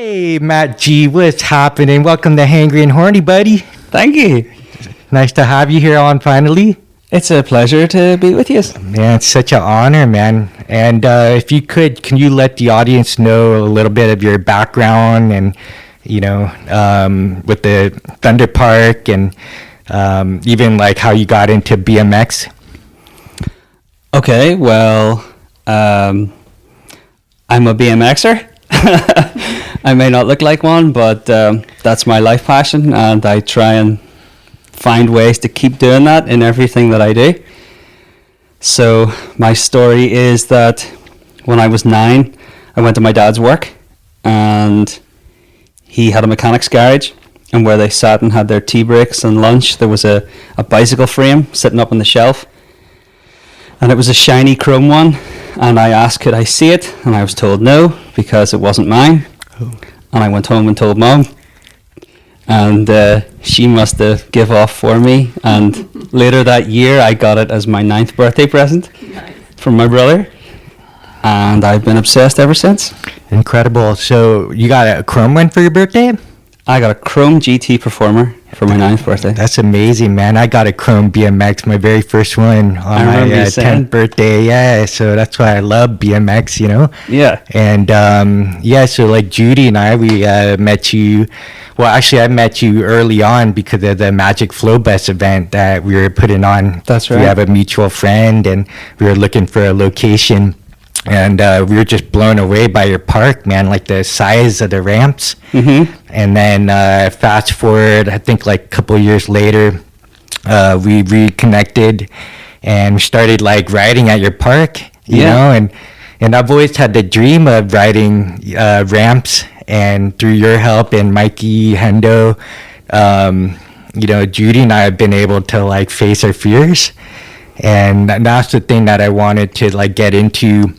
Hey, Matt G, what's happening? Welcome to Hangry and Horny, buddy. Thank you. Nice to have you here on finally. It's a pleasure to be with you. Man, it's such an honor, man. And if you could, can you let the audience know a little bit of your background and, you know, with the Thunder Park and even like how you got into BMX? Okay, well, I'm a BMXer. I may not look like one, but that's my life passion, and I try and find ways to keep doing that in everything that I do. So my story is that when I was 9, I went to my dad's work, and he had a mechanic's garage, and where they sat and had their tea breaks and lunch, there was a bicycle frame sitting up on the shelf, and it was a shiny chrome one, and I asked could I see it, and I was told no because it wasn't mine. And I went home and told Mom, and she must have give off for me, and later that year I got it as my 9th birthday present from my brother, and I've been obsessed ever since. Incredible. So you got a chrome one for your birthday? I got a Chrome GT Performer for my 9th birthday. That's amazing, man. I got a Chrome BMX, my very first one on my 10th birthday. Yeah, so that's why I love BMX, you know? Yeah. And so like Judy and I, we met you. Well, actually, I met you early on because of the Magic Flow Bus event that we were putting on. That's right. We have a mutual friend, and we were looking for a location. And we were just blown away by your park, man, like the size of the ramps. Mm-hmm. And then fast forward, I think like a couple years later, we reconnected and started like riding at your park, you know, and I've always had the dream of riding ramps, and through your help and Mikey, Hendo, you know, Judy and I have been able to like face our fears. And that's the thing that I wanted to like get into.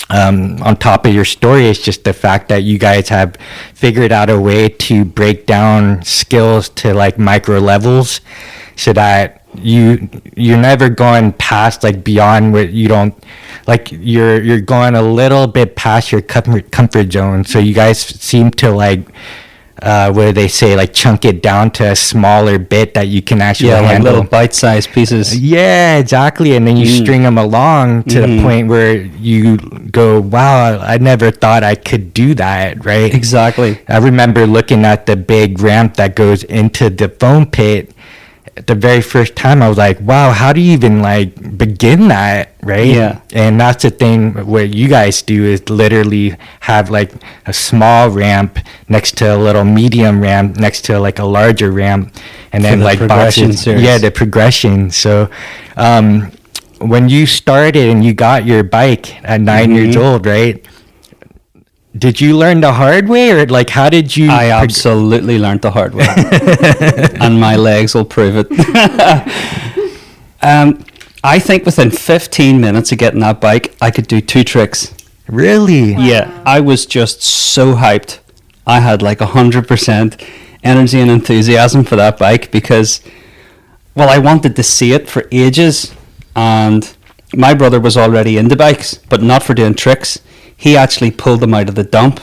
On top of your story is just the fact that you guys have figured out a way to break down skills to like micro levels, so that you're never going past like beyond what you don't like. You're going a little bit past your comfort zone. So you guys seem to like what do they say, like chunk it down to a smaller bit that you can actually handle. Like little bite-sized pieces. Yeah, exactly. And then you string them along to the point where you go, wow, I never thought I could do that, right? Exactly. I remember looking at the big ramp that goes into the foam pit. The very first time I was like, wow, how do you even like begin that, right? Yeah. And that's the thing, what you guys do is literally have like a small ramp next to a little medium ramp next to like a larger ramp, and then like boxes. Series. Yeah, the progression. So when you started and you got your bike at 9 years old, right? Did you learn the hard way, or like how did you? I absolutely learned the hard way, and my legs will prove it. I think within 15 minutes of getting that bike, I could do 2 tricks. Really? Wow. Yeah, I was just so hyped. I had like 100% energy and enthusiasm for that bike because, well, I wanted to see it for ages, and my brother was already into bikes, but not for doing tricks. He actually pulled them out of the dump,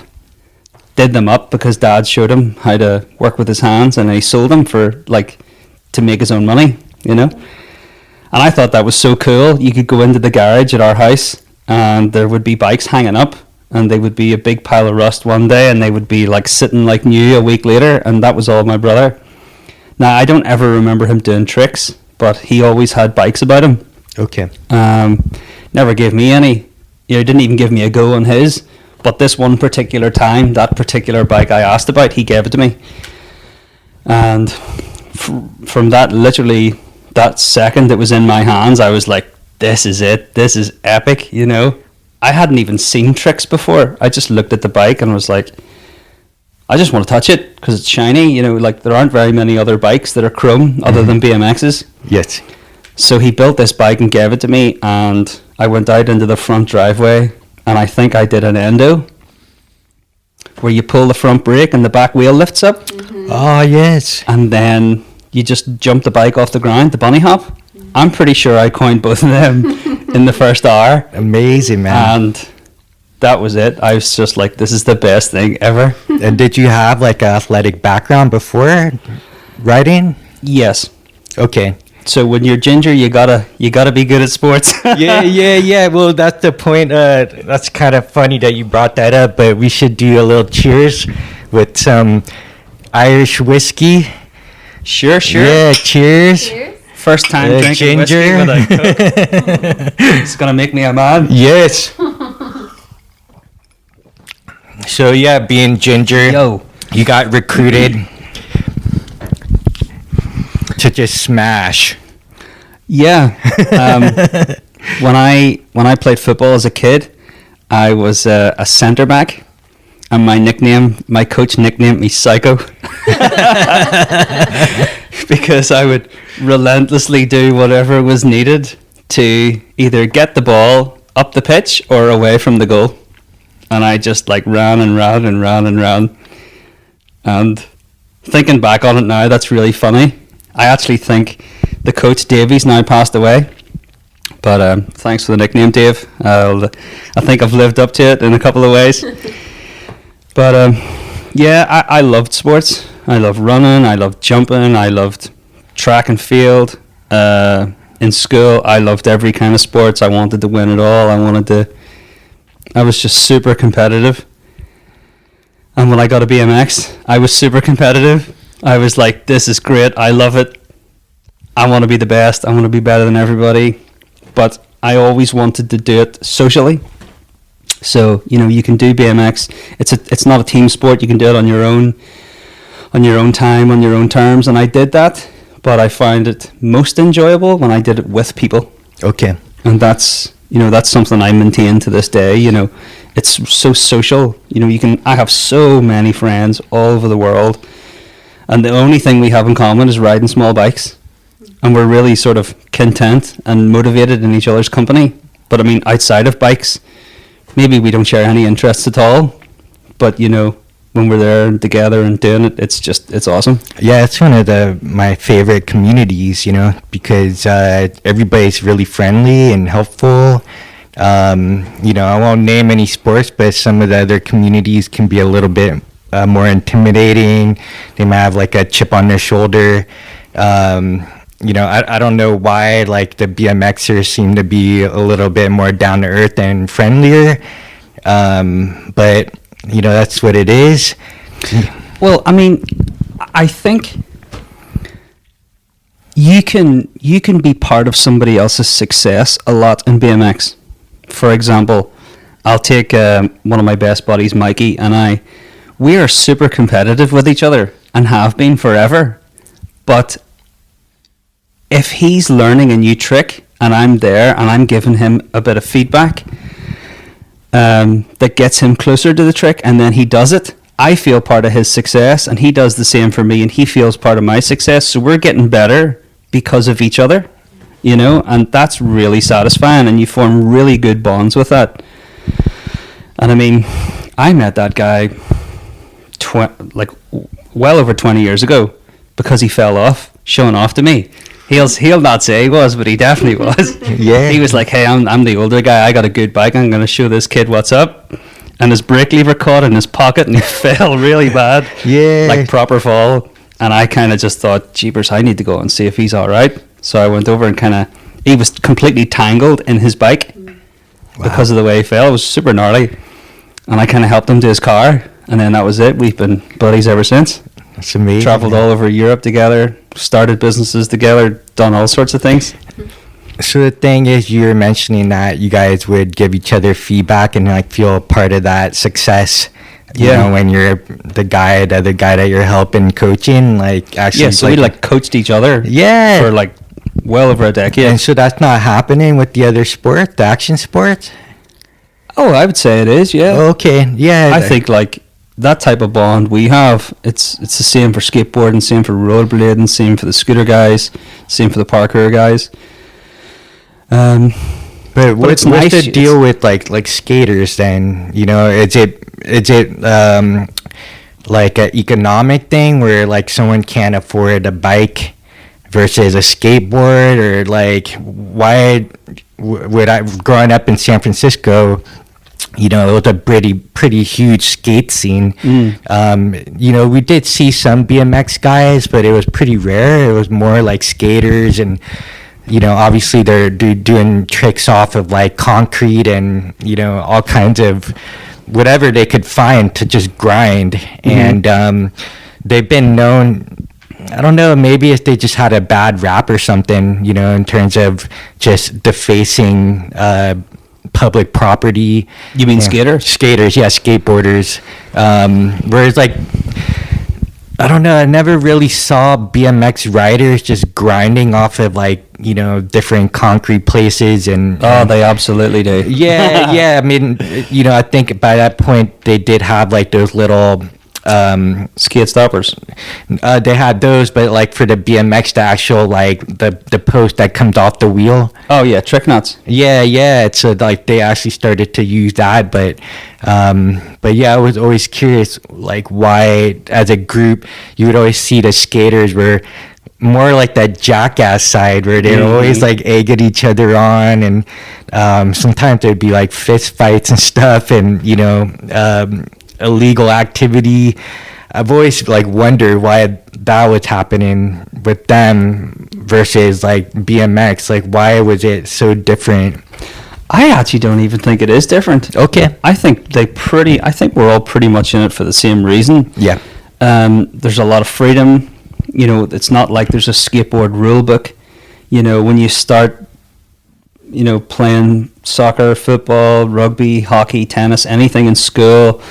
did them up because Dad showed him how to work with his hands, and he sold them for like to make his own money, you know. And I thought that was so cool. You could go into the garage at our house, and there would be bikes hanging up, and they would be a big pile of rust one day, and they would be like sitting like new a week later, and that was all my brother. Now I don't ever remember him doing tricks, but he always had bikes about him. Okay. Never gave me any. You know, didn't even give me a go on his, but this one particular time, that particular bike I asked about, he gave it to me, and from that, literally that second it was in my hands, I was like, this is it, this is epic, you know. I hadn't even seen tricks before. I just looked at the bike and was like, I just want to touch it because it's shiny, you know, like there aren't very many other bikes that are chrome other than BMXs. Yes. So he built this bike and gave it to me, and I went out into the front driveway, and I think I did an endo where you pull the front brake and the back wheel lifts up. Mm-hmm. Oh, yes. And then you just jump the bike off the ground, the bunny hop. Mm-hmm. I'm pretty sure I coined both of them in the first hour. Amazing, man. And that was it. I was just like, this is the best thing ever. And did you have like an athletic background before riding? Yes. Okay. So when you're ginger, you gotta be good at sports. Yeah. Well, that's the point. That's kind of funny that you brought that up, but we should do a little cheers with some Irish whiskey. Sure. Yeah, cheers. Cheers. First time drinking whiskey ginger. with a Coke. It's gonna make me a man. Yes. So yeah, being ginger, Yo. you got recruited to just smash. Yeah. When I played football as a kid, I was a centre back, and my coach nicknamed me Psycho because I would relentlessly do whatever was needed to either get the ball up the pitch or away from the goal, and I just like ran and ran and ran and ran. And thinking back on it now, that's really funny. I actually think the coach Davies now passed away, but thanks for the nickname, Dave. I think I've lived up to it in a couple of ways. But yeah, I loved sports. I loved running. I loved jumping. I loved track and field. In school, I loved every kind of sports. I wanted to win it all. I was just super competitive. And when I got a BMX, I was super competitive. I was like, this is great. I love it. I want to be the best. I want to be better than everybody. But I always wanted to do it socially. So, you can do BMX. It's not a team sport. You can do it on your own time, on your own terms. And I did that. But I found it most enjoyable when I did it with people. Okay. And that's something I maintain to this day. It's so social. I have so many friends all over the world, and the only thing we have in common is riding small bikes, and we're really sort of content and motivated in each other's company. But I mean, outside of bikes, maybe we don't share any interests at all, but when we're there and together and doing it, it's awesome. Yeah, it's one of my favorite communities, because everybody's really friendly and helpful. I won't name any sports, but some of the other communities can be a little bit more intimidating. They might have like a chip on their shoulder. I don't know why like the BMXers seem to be a little bit more down to earth and friendlier. But that's what it is. Well, I mean, I think you can be part of somebody else's success a lot in BMX. For example, I'll take one of my best buddies, Mikey, and we are super competitive with each other and have been forever. But if he's learning a new trick and I'm there and I'm giving him a bit of feedback, that gets him closer to the trick, and then he does it, I feel part of his success, and he does the same for me, and he feels part of my success. So we're getting better because of each other, and that's really satisfying, and you form really good bonds with that. And I mean, I met that guy well over 20 years ago because he fell off showing off to me. He'll not say he was, but he definitely was. Yeah. He was like, hey, I'm the older guy. I got a good bike. I'm going to show this kid what's up. And his brake lever caught in his pocket and he fell really bad. Yeah. Like proper fall. And I kind of just thought, jeepers, I need to go and see if he's all right. So I went over and he was completely tangled in his bike because of the way he fell. It was super gnarly. And I kind of helped him to his car. And then that was it. We've been buddies ever since. That's amazing. Traveled all over Europe together, started businesses together, done all sorts of things. So the thing is, you were mentioning that you guys would give each other feedback and like feel part of that success. Yeah. When you're the other guy that you're helping coaching, like actually. Yeah, so we coached each other. Yeah. For well over a decade. And so that's not happening with the other sport, the action sports? Oh, I would say it is, yeah. Okay, yeah. I think that type of bond we have, it's the same for skateboarding, same for rollerblading, same for the scooter guys, same for the parkour guys. But what's the deal with like skaters then? Is it like an economic thing where like someone can't afford a bike versus a skateboard, or like why would I, growing up in San Francisco, you know, it was a pretty huge skate scene. You know, we did see some BMX guys, but it was pretty rare. It was more like skaters, and you know, obviously they're doing tricks off of like concrete and, you know, all kinds of whatever they could find to just grind. And they've been known, I don't know, maybe if they just had a bad rap or something, you know, in terms of just defacing public property. You mean skaters? Skaters, yeah, skateboarders. Whereas, like, I don't know, I never really saw BMX riders just grinding off of, like, you know, different concrete places. And They absolutely do. yeah. I mean, you know, I think by that point they did have like those little skate stoppers. They had those, but like for the BMX, the actual like the post that comes off the wheel. Oh yeah, trick nuts. Yeah. It's like they actually started to use that, but yeah, I was always curious, like why as a group you would always see the skaters were more like that jackass side where they're always like egging each other on, and sometimes there'd be like fist fights and stuff, and you know, illegal activity. I've always like wondered why that was happening with them versus like BMX. Like, why was it so different? I actually don't even think it is different. Okay. I think we're all pretty much in it for the same reason. Yeah. There's a lot of freedom. You know, it's not like there's a skateboard rule book. You know, when you start, you know, playing soccer, football, rugby, hockey, tennis, anything in school,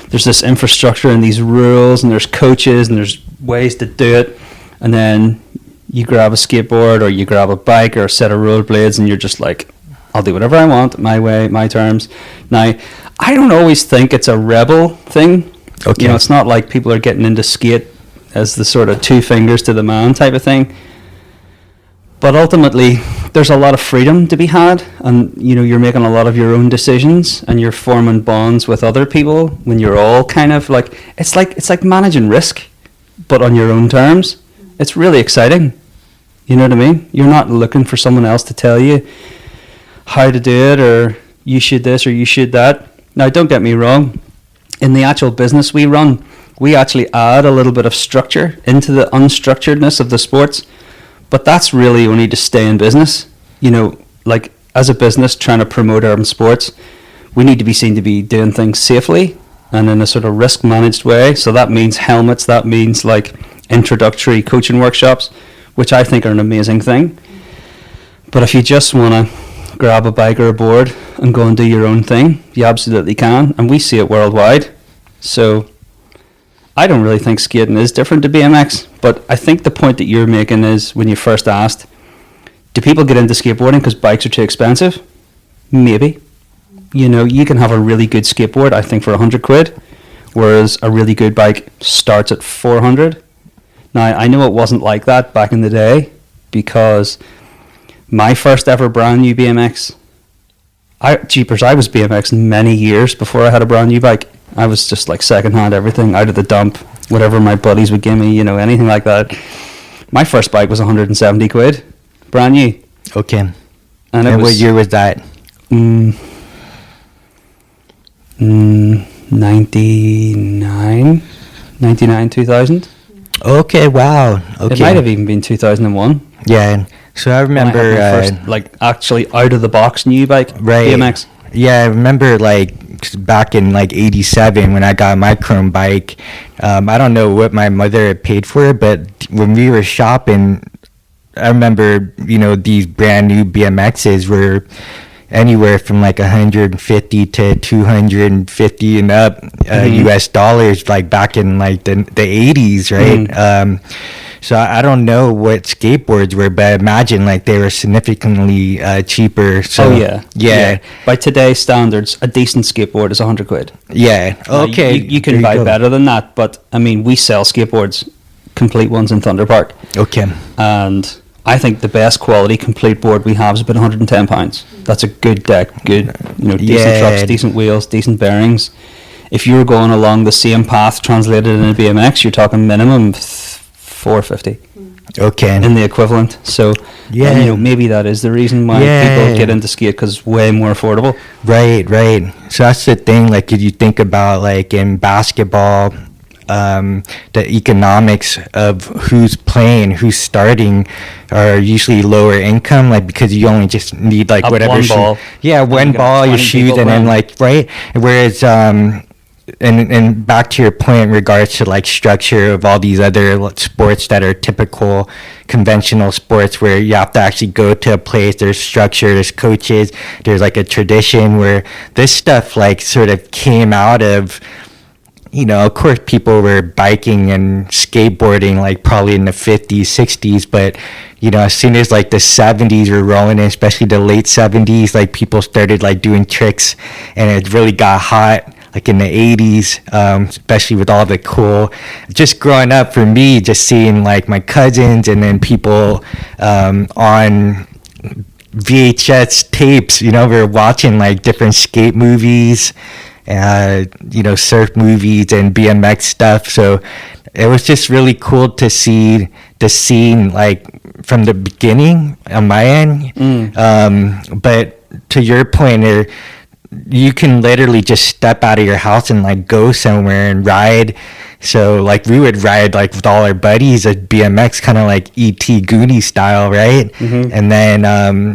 there's this infrastructure and these rules, and there's coaches and there's ways to do it. And then you grab a skateboard or you grab a bike or a set of rollerblades, and you're just like, I'll do whatever I want, my way, my terms. Now, I don't always think it's a rebel thing. Okay. You know, it's not like people are getting into skate as the sort of two fingers to the man type of thing. But ultimately, there's a lot of freedom to be had, and you know, you're making a lot of your own decisions, and you're forming bonds with other people when you're all kind of like it's like managing risk, but on your own terms. It's really exciting. You know what I mean? You're not looking for someone else to tell you how to do it, or you should this or you should that. Now, don't get me wrong. In the actual business we run, we actually add a little bit of structure into the unstructuredness of the sports, but that's really only to stay in business. You know, like as a business trying to promote urban sports, we need to be seen to be doing things safely and in a sort of risk managed way. So that means helmets, that means like introductory coaching workshops, which I think are an amazing thing. But if you just want to grab a bike or a board and go and do your own thing, you absolutely can, and we see it worldwide. So I don't really think skating is different to BMX, but I think the point that you're making is when you first asked, do people get into skateboarding because bikes are too expensive? Maybe. You know, you can have a really good skateboard, I think, for 100 quid, whereas a really good bike starts at 400. Now, I know it wasn't like that back in the day, because my first ever brand new BMX, I was BMXing many years before I had a brand new bike. I was just like secondhand everything, out of the dump, whatever my buddies would give me, you know, anything like that. My first bike was 170 quid, brand new. Okay. And what year was that? 99, 2000. Okay, wow. Okay. It might have even been 2001. Yeah. So I remember first, like actually out of the box new bike, right. BMX. Yeah, I remember like back in like 87 when I got my chrome bike. I don't know what my mother had paid for it, but when we were shopping, I remember, you know, these brand new BMXs were anywhere from like 150 to 250 and up US dollars, like back in like the 80s, right? So I don't know what skateboards were, but I imagine like they were significantly cheaper. So yeah. By today's standards, a decent skateboard is 100 quid. Yeah. Okay. You can buy better than that, but I mean, we sell skateboards, complete ones in Thunder Park. Okay. And I think the best quality complete board we have is about £110. That's a good deck, good, you know, decent trucks, decent wheels, decent bearings. If you were going along the same path translated in a BMX, you're talking minimum 450. Okay. in the equivalent. So, Yeah. you know, maybe that is the reason why people get into skate, because it's way more affordable. Right, right. So that's the thing. Like, if you think about like in basketball, the economics of who's playing, who's starting, are usually lower income. Like, because you only just need like Up whatever. one ball. Yeah, And one you got ball, you 20 shoot, people and then playing. like right. Whereas and back to your point in regards to like structure of all these other sports that are typical conventional sports, where you have to actually go to a place, there's structure, there's coaches, there's like a tradition, where this stuff like sort of came out of, you know, of course people were biking and skateboarding like probably in the 50s 60s, but you know, as soon as like the 70s were rolling in, especially the late 70s, like people started like doing tricks, and it really got hot like in the 80s, especially with all the cool, just growing up for me, just seeing like my cousins and then people on VHS tapes, you know, we were watching like different skate movies, you know, surf movies and BMX stuff. So it was just really cool to see the scene like from the beginning on my end. But to your point, you can literally just step out of your house and like go somewhere and ride. So like we would ride like with all our buddies at BMX, kind of like E.T. Goonie style, right? And then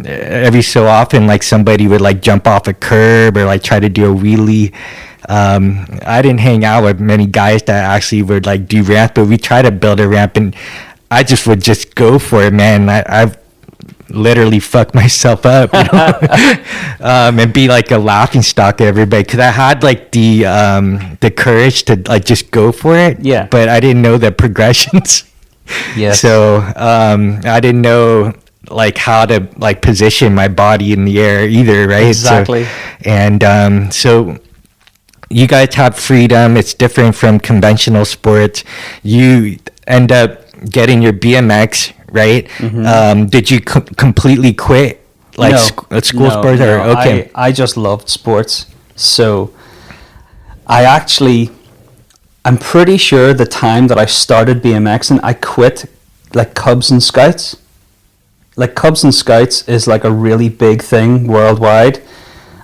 every so often like somebody would like jump off a curb or like try to do a wheelie. I didn't hang out with many guys that actually would like do ramps, but we try to build a ramp, and I just would just go for it, man. I've literally fuck myself up, you know? And be like a laughing stock at everybody, because I had like the courage to like just go for it. Yeah. But I didn't know the progressions. Yes. So I didn't know like how to like position my body in the air either, right? Exactly. So you guys have freedom. It's different from conventional sports. You end up getting your BMX, right? Did you completely quit like school sports? Or okay. I just loved sports. So I'm pretty sure the time that I started BMXing, I quit like Cubs and Scouts. Like Cubs and Scouts is like a really big thing worldwide,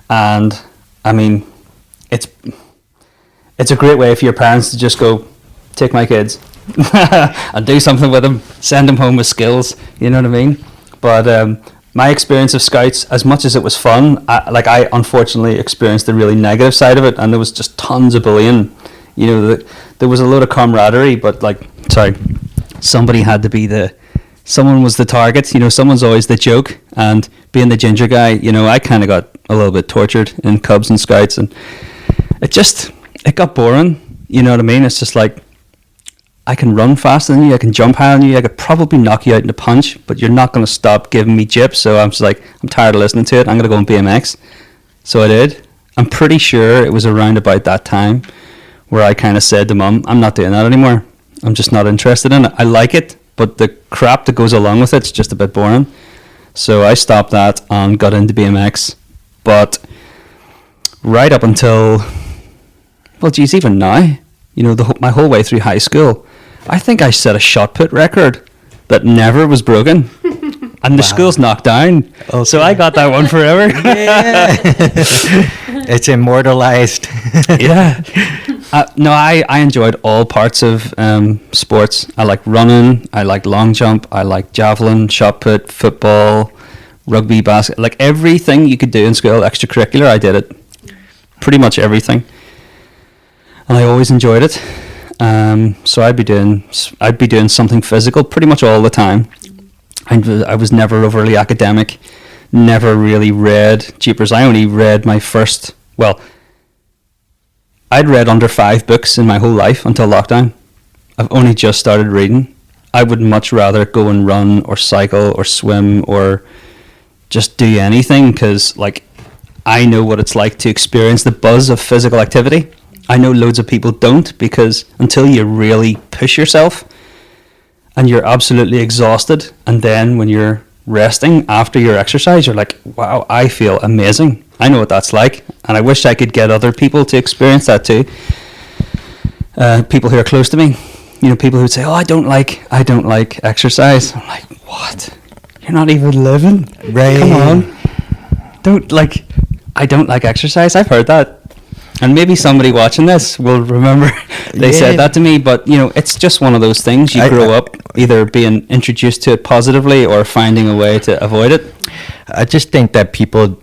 and I mean, it's a great way for your parents to just go, take my kids and do something with them, send them home with skills, you know what I mean? But my experience of Scouts, as much as it was fun, I unfortunately experienced the really negative side of it, and there was just tons of bullying. You know, there was a load of camaraderie, but someone was the target, you know, someone's always the joke, and being the ginger guy, you know, I kind of got a little bit tortured in Cubs and Scouts, and it got boring, you know what I mean? It's just like, I can run faster than you, I can jump higher than you, I could probably knock you out in a punch, but you're not going to stop giving me gyps, so I'm just like, I'm tired of listening to it, I'm going to go on BMX. So I did. I'm pretty sure it was around about that time where I kind of said to Mum, I'm not doing that anymore. I'm just not interested in it. I like it, but the crap that goes along with it's just a bit boring. So I stopped that and got into BMX. But right up until, well, geez, even now, you know, my whole way through high school, I think I set a shot put record that never was broken. And the school's knocked down. Okay. So I got that one forever. Yeah. It's immortalized. Yeah. No, I enjoyed all parts of sports. I like running, I like long jump, I like javelin, shot put, football, rugby, basket, like everything you could do in school, extracurricular, I did it. Pretty much everything. And I always enjoyed it. So I'd be doing something physical pretty much all the time. I was never overly academic, never really read. Jeepers, I only read I'd read under 5 books in my whole life until lockdown. I've only just started reading. I would much rather go and run or cycle or swim or just do anything, because like I know what it's like to experience the buzz of physical activity. I know loads of people don't, because until you really push yourself and you're absolutely exhausted, and then when you're resting after your exercise, you're like, wow, I feel amazing. I know what that's like, and I wish I could get other people to experience that too. People who are close to me. people who'd say, "Oh, I don't like exercise." I'm like, "What? You're not even living, Right. Come on, I don't like exercise." I've heard that. And maybe somebody watching this will remember they said that to me. But, it's just one of those things. You grow up either being introduced to it positively or finding a way to avoid it. I just think that people,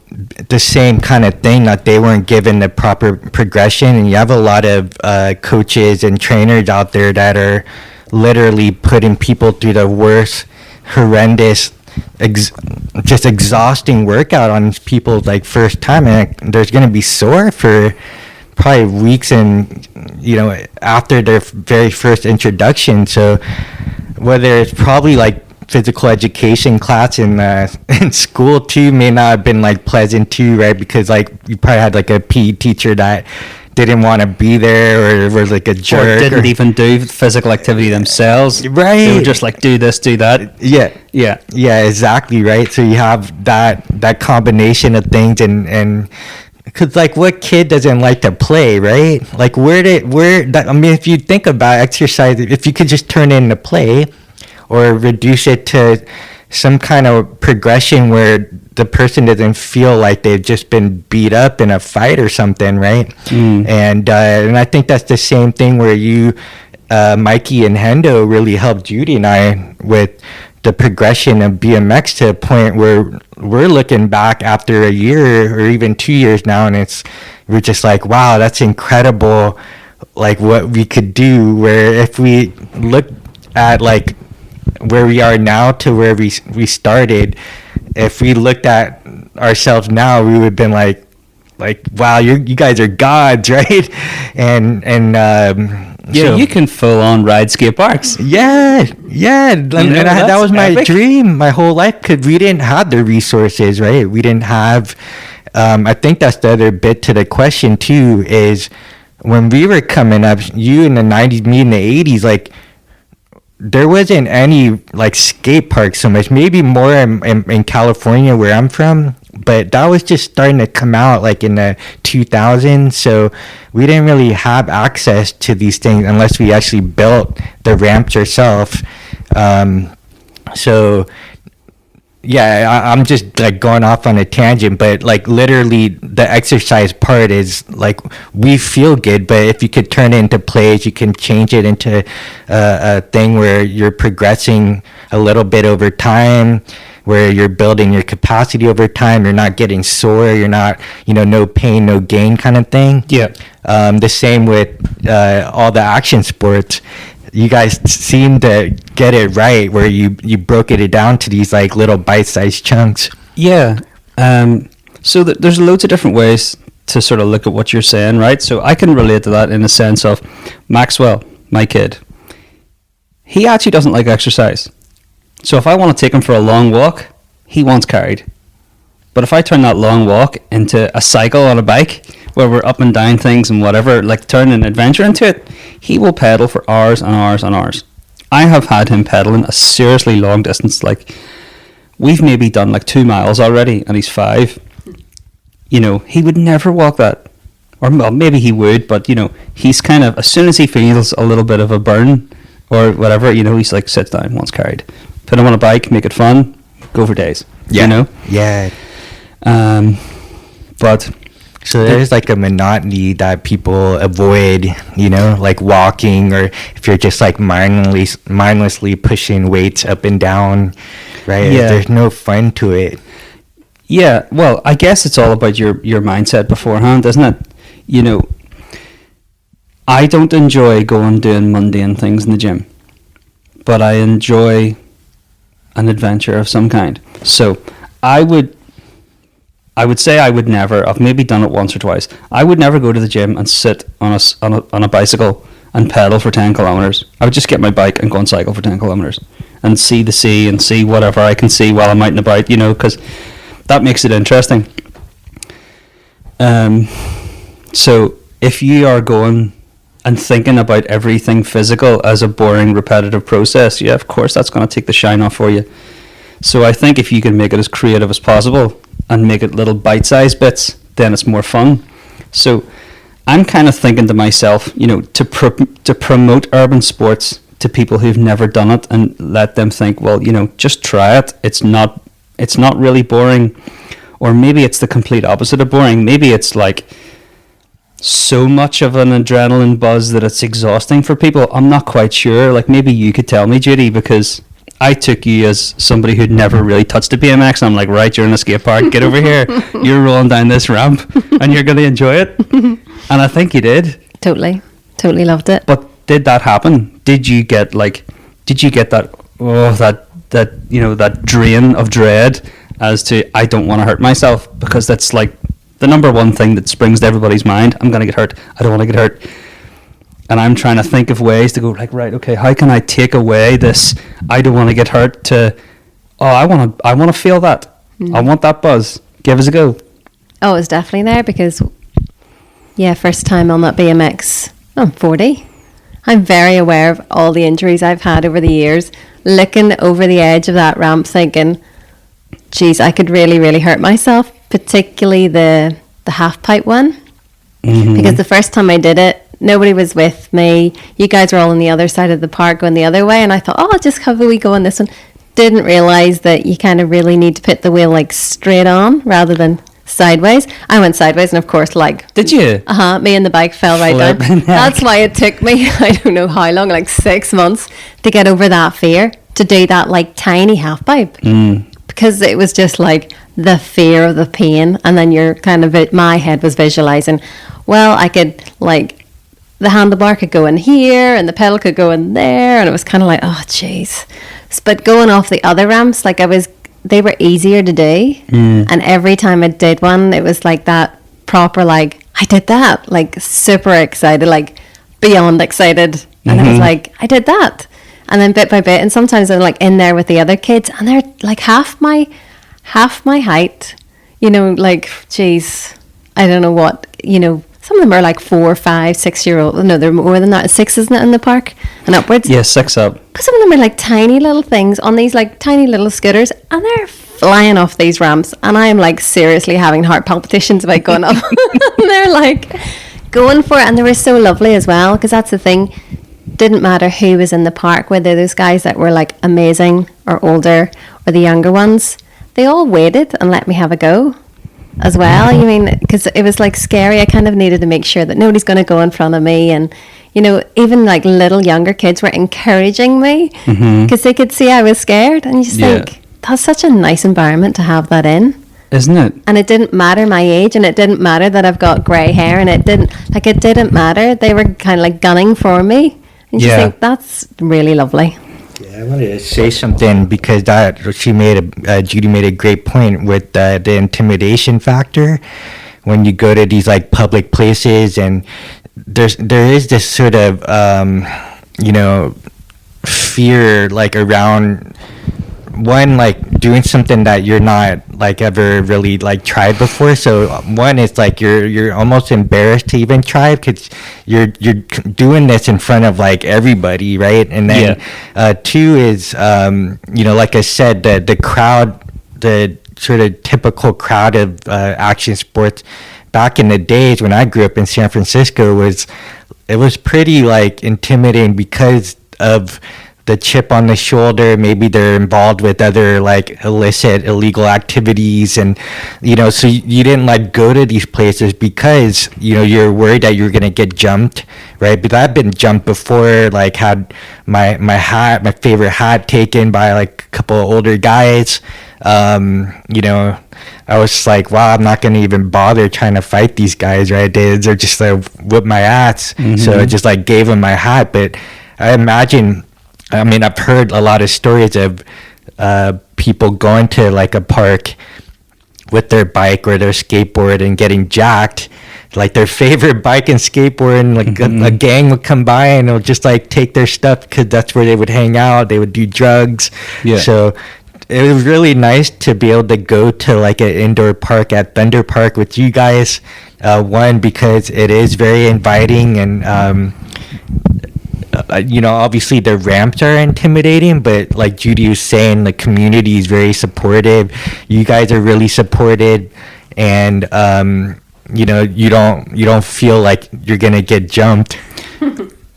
the same kind of thing, that they weren't given the proper progression. And you have a lot of coaches and trainers out there that are literally putting people through the worst, horrendous, just exhausting workout on people like first time. And there's going to be sore for probably weeks and after their very first introduction. So whether it's probably like physical education class in school too may not have been like pleasant too, right? Because like you probably had like a PE teacher that didn't want to be there or was like a jerk or didn't even do physical activity themselves, right? They were just like, do this, do that. Yeah, exactly, right? So you have that combination of things, and because like what kid doesn't like to play, right? Like if you think about exercise, if you could just turn it into play or reduce it to some kind of progression where the person doesn't feel like they've just been beat up in a fight or something, right? And I think that's the same thing where you, Mikey and Hendo, really helped Judy and I with the progression of BMX to a point where we're looking back after a year or even 2 years now, and we're just like, wow, that's incredible, like what we could do. Where if we look at like where we are now to where we started, if we looked at ourselves now, we would have been like, wow, you guys are gods, right? So you can full on ride skate parks. Yeah. That was my dream my whole life, because we didn't have the resources, right? We didn't have. I think that's the other bit to the question too. Is when we were coming up, you in the '90s, me in the '80s, like there wasn't any like skate parks so much. Maybe more in California where I'm from, but that was just starting to come out like in the 2000s. So we didn't really have access to these things unless we actually built the ramps ourselves. So yeah, I'm just like going off on a tangent, but like literally the exercise part is like we feel good, but if you could turn it into plays, you can change it into a thing where you're progressing a little bit over time, where you're building your capacity over time. You're not getting sore. You're not, no pain, no gain kind of thing. Yeah. The same with all the action sports. You guys seem to get it right, where you broke it down to these like little bite-sized chunks. Yeah. So there's loads of different ways to sort of look at what you're saying, right? So I can relate to that in the sense of Maxwell, my kid. He actually doesn't like exercise. So if I want to take him for a long walk, he wants carried. But if I turn that long walk into a cycle on a bike, where we're up and down things and whatever, like turn an adventure into it, he will pedal for hours and hours and hours. I have had him pedaling a seriously long distance. Like we've maybe done like 2 miles already, and he's 5. He would never walk that. Or well, maybe he would, but he's kind of, as soon as he feels a little bit of a burn or whatever, he's like, sits down, wants carried. Put him on a bike, make it fun, go for days. Yeah. Yeah. But so there's like a monotony that people avoid, like walking, or if you're just like mindlessly pushing weights up and down, right? Yeah. There's no fun to it. Yeah, well, I guess it's all about your mindset beforehand, isn't it? I don't enjoy doing mundane things in the gym, but I enjoy an adventure of some kind. So I would say I would never. I've maybe done it once or twice. I would never go to the gym and sit on a bicycle and pedal for 10 kilometers. I would just get my bike and go and cycle for 10 kilometers and see the sea and see whatever I can see while I'm out and about. Because that makes it interesting. So if you are going and thinking about everything physical as a boring, repetitive process, yeah, of course that's going to take the shine off for you. So I think if you can make it as creative as possible and make it little bite-sized bits, then it's more fun. So I'm kind of thinking to myself, to promote urban sports to people who've never done it and let them think, well, you know, just try it. It's not really boring. Or maybe it's the complete opposite of boring. Maybe it's like so much of an adrenaline buzz that it's exhausting for people. I'm not quite sure. Like, maybe you could tell me, Judy, because I took you as somebody who'd never really touched a BMX. I'm like, right, you're in a skate park, get over here. You're rolling down this ramp and you're going to enjoy it. And I think you did. Totally loved it. But did that happen? Did you get that, that you know, that drain of dread as to, I don't want to hurt myself? Because that's like the number one thing that springs to everybody's mind. I'm going to get hurt. I don't want to get hurt. And I'm trying to think of ways to go, like, right, okay, how can I take away this I don't want to get hurt to, I want to feel that. I want that buzz. Give us a go. Oh, it was definitely there because, yeah, first time on that BMX, I'm 40. I'm very aware of all the injuries I've had over the years, looking over the edge of that ramp thinking, geez, I could really, really hurt myself, particularly the half pipe one. Mm-hmm. Because the first time I did it, nobody was with me. You guys were all on the other side of the park going the other way. And I thought, I'll just have a wee go on this one. Didn't realise that you kind of really need to put the wheel like straight on rather than sideways. I went sideways and of course like... Did you? Me and the bike fell right down. That's why it took me, I don't know how long, like 6 months to get over that fear, to do that like tiny half pipe. Because it was just like the fear of the pain. And then you're kind of, my head was visualising, well, I could like... the handlebar could go in here and the pedal could go in there, and it was kind of like, oh jeez. But going off the other ramps, like they were easier to do, and every time I did one, it was like that proper, like, I did that, like super excited, like beyond excited, and it was like, I did that. And then bit by bit, and sometimes I'm like in there with the other kids and they're like half my height, you know, like, geez, I don't know what, you know. Some of them are like 4, 5, 6 year old. No, they're more than that. 6, isn't it, in the park and upwards? Yeah, 6 up. Because some of them are like tiny little things on these like tiny little scooters, and they're flying off these ramps. And I am like seriously having heart palpitations about going up. And they're like going for it, and they were so lovely as well. Because that's the thing. Didn't matter who was in the park, whether those guys that were like amazing or older or the younger ones. They all waited and let me have a go as well. You mean, because it was like scary. I kind of needed to make sure that nobody's going to go in front of me, and you know, even like little younger kids were encouraging me because they could see I was scared, and you just think that's such a nice environment to have that in, isn't it? And it didn't matter my age, and it didn't matter that I've got grey hair, and it didn't matter. They were kind of like gunning for me, and you think that's really lovely. Yeah, I wanted to say something because Judy made a great point with the intimidation factor when you go to these like public places, and there is this sort of you know, fear like around one, like doing something that you're not like ever really like tried before. So one is like you're almost embarrassed to even try because you're doing this in front of like everybody, right? And then two is you know, like I said, the crowd, the sort of typical crowd of action sports back in the days when I grew up in San Francisco was pretty like intimidating because of the chip on the shoulder. Maybe they're involved with other like illegal activities, and you know, so you didn't like go to these places because, you know, you're worried that you're gonna get jumped, right? But I've been jumped before, like had my favorite hat taken by like a couple of older guys. You know, I was like, wow, I'm not gonna even bother trying to fight these guys, right? They're just like whip my ass. So I just like gave them my hat. But I imagine, I mean, I've heard a lot of stories of people going to like a park with their bike or their skateboard and getting jacked, like their favorite bike and skateboard, and like a gang would come by and they'll just like take their stuff because that's where they would hang out. They would do drugs. Yeah. So it was really nice to be able to go to like an indoor park at Thunder Park with you guys. One, because it is very inviting, and you know, obviously the ramps are intimidating, but like Judy was saying, the community is very supportive. You guys are really supported, and you know, you don't feel like you're gonna get jumped.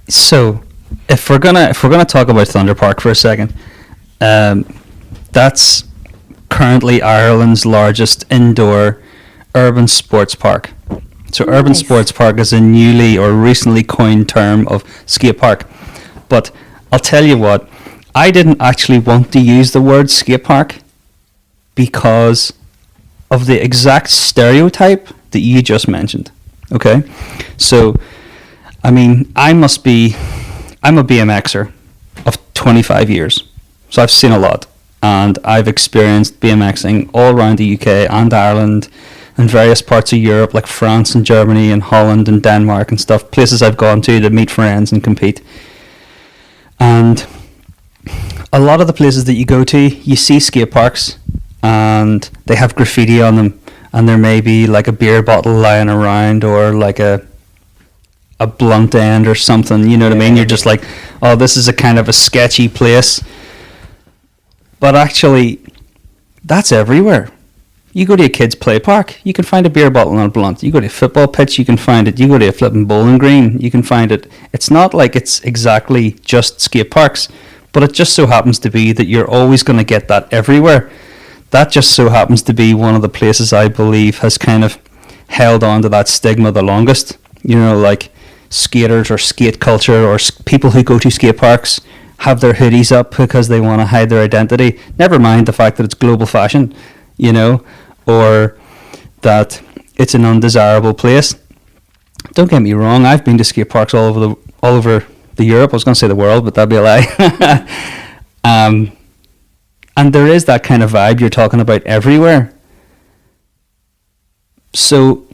So if we're gonna talk about Thunder Park for a second, that's currently Ireland's largest indoor urban sports park. So urban Nice. sports park is a newly or recently coined term of skate park. But I'll tell you what, I didn't actually want to use the word skate park because of the exact stereotype that you just mentioned. Okay? So, I mean, I'm a BMXer of 25 years. So I've seen a lot. And I've experienced BMXing all around the UK and Ireland and various parts of Europe, like France and Germany and Holland and Denmark and stuff, places I've gone to meet friends and compete. And a lot of the places that you go to, you see skate parks and they have graffiti on them, and there may be like a beer bottle lying around or like a blunt end or something, you know what I mean? You're just like, oh, this is a kind of a sketchy place. But actually, that's everywhere. You go to a kid's play park, you can find a beer bottle and a blunt. You go to a football pitch, you can find it. You go to a flipping bowling green, you can find it. It's not like it's exactly just skate parks, but it just so happens to be that you're always going to get that everywhere. That just so happens to be one of the places I believe has kind of held on to that stigma the longest. You know, like skaters or skate culture or people who go to skate parks have their hoodies up because they want to hide their identity. Never mind the fact that it's global fashion, you know, or that it's an undesirable place. Don't get me wrong, I've been to skate parks all over the Europe. I was going to say the world, but that'd be a lie. And there is that kind of vibe you're talking about everywhere. So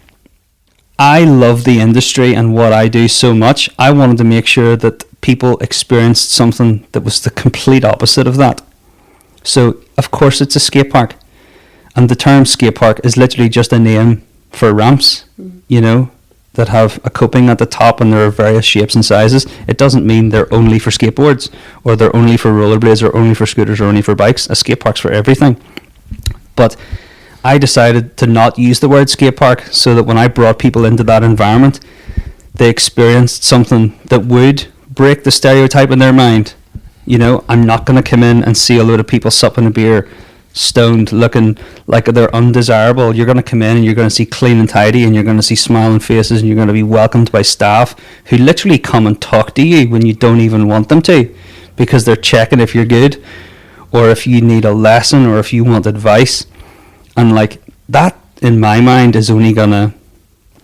I love the industry and what I do so much. I wanted to make sure that people experienced something that was the complete opposite of that. So, of course, it's a skate park. And the term skate park is literally just a name for ramps, you know, that have a coping at the top, and there are various shapes and sizes. It doesn't mean they're only for skateboards, or they're only for rollerblades, or only for scooters, or only for bikes. A skate park's for everything. But I decided to not use the word skate park so that when I brought people into that environment, they experienced something that would break the stereotype in their mind. You know, I'm not going to come in and see a load of people supping a beer, stoned, looking like they're undesirable. You're going to come in and you're going to see clean and tidy, and you're going to see smiling faces, and you're going to be welcomed by staff who literally come and talk to you when you don't even want them to, because they're checking if you're good, or if you need a lesson, or if you want advice. And like that, in my mind, is only going to